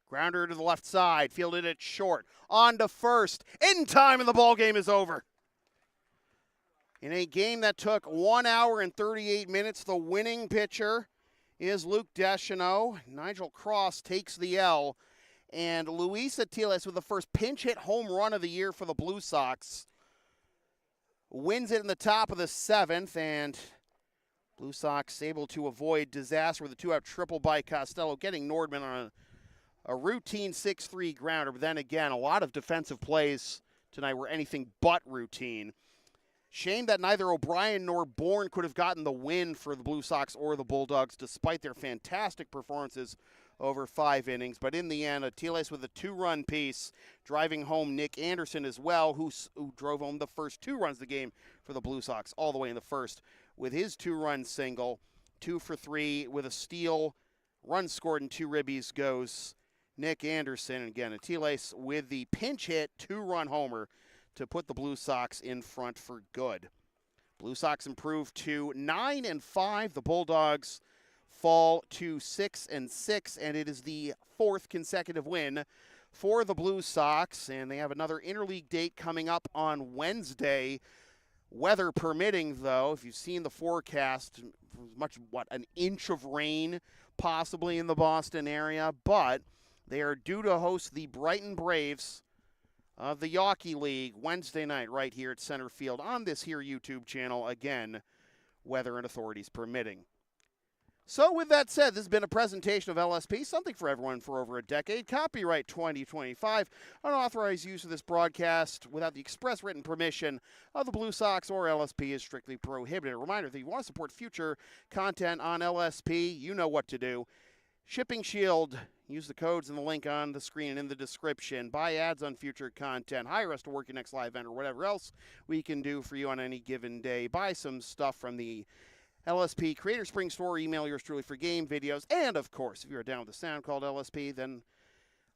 Grounder to the left side, fielded it short, on to first, in time, and the ball game is over. In a game that took 1 hour and 38 minutes, the winning pitcher is Luke Deschanel. Nigel Cross takes the L, and Luis Atiles, with the first pinch hit home run of the year for the Blue Sox, wins it in the top of the 7th, and Blue Sox able to avoid disaster with a 2-out triple by Costello, getting Nordman on A routine 6-3 grounder, but then again, a lot of defensive plays tonight were anything but routine. Shame that neither O'Brien nor Bourne could have gotten the win for the Blue Sox or the Bulldogs, despite their fantastic performances over 5 innings. But in the end, Atiles with a 2-run piece, driving home Nick Anderson as well, who drove home the first 2 runs of the game for the Blue Sox, all the way in the first, with his 2-run single. 2 for 3 with a steal. Runs scored and 2 ribbies goes Nick Anderson. And again, Atiles with the pinch hit 2-run homer to put the Blue Sox in front for good. Blue Sox improve to 9-5. The Bulldogs fall to 6-6, and it is the 4th consecutive win for the Blue Sox. And they have another interleague date coming up on Wednesday. Weather permitting, though, if you've seen the forecast, an inch of rain possibly in the Boston area, but they are due to host the Brighton Braves of the Yawkey League Wednesday night right here at center field on this here YouTube channel. Again, weather and authorities permitting. So with that said, this has been a presentation of LSP, something for everyone for over a decade. Copyright 2025. Unauthorized use of this broadcast without the express written permission of the Blue Sox or LSP is strictly prohibited. A reminder that if you want to support future content on LSP, you know what to do. Shipping Shield. Use the codes in the link on the screen and in the description. Buy ads on future content. Hire us to work your next live event or whatever else we can do for you on any given day. Buy some stuff from the LSP Creator Spring Store. Email yours truly for game videos. And, of course, if you're down with the sound called LSP, then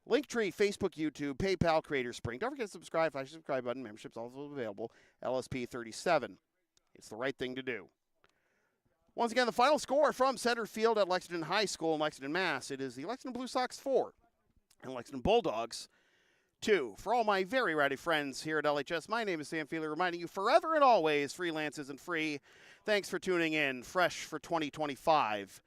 Linktree, Facebook, YouTube, PayPal, Creator Spring. Don't forget to subscribe. Flash the subscribe button. Membership's also available. LSP 37. It's the right thing to do. Once again, the final score from center field at Lexington High School in Lexington, Mass. It is the Lexington Blue Sox 4 and Lexington Bulldogs 2. For all my very rowdy friends here at LHS, my name is Sam Feeler, reminding you forever and always, freelance isn't free. Thanks for tuning in. Fresh for 2025.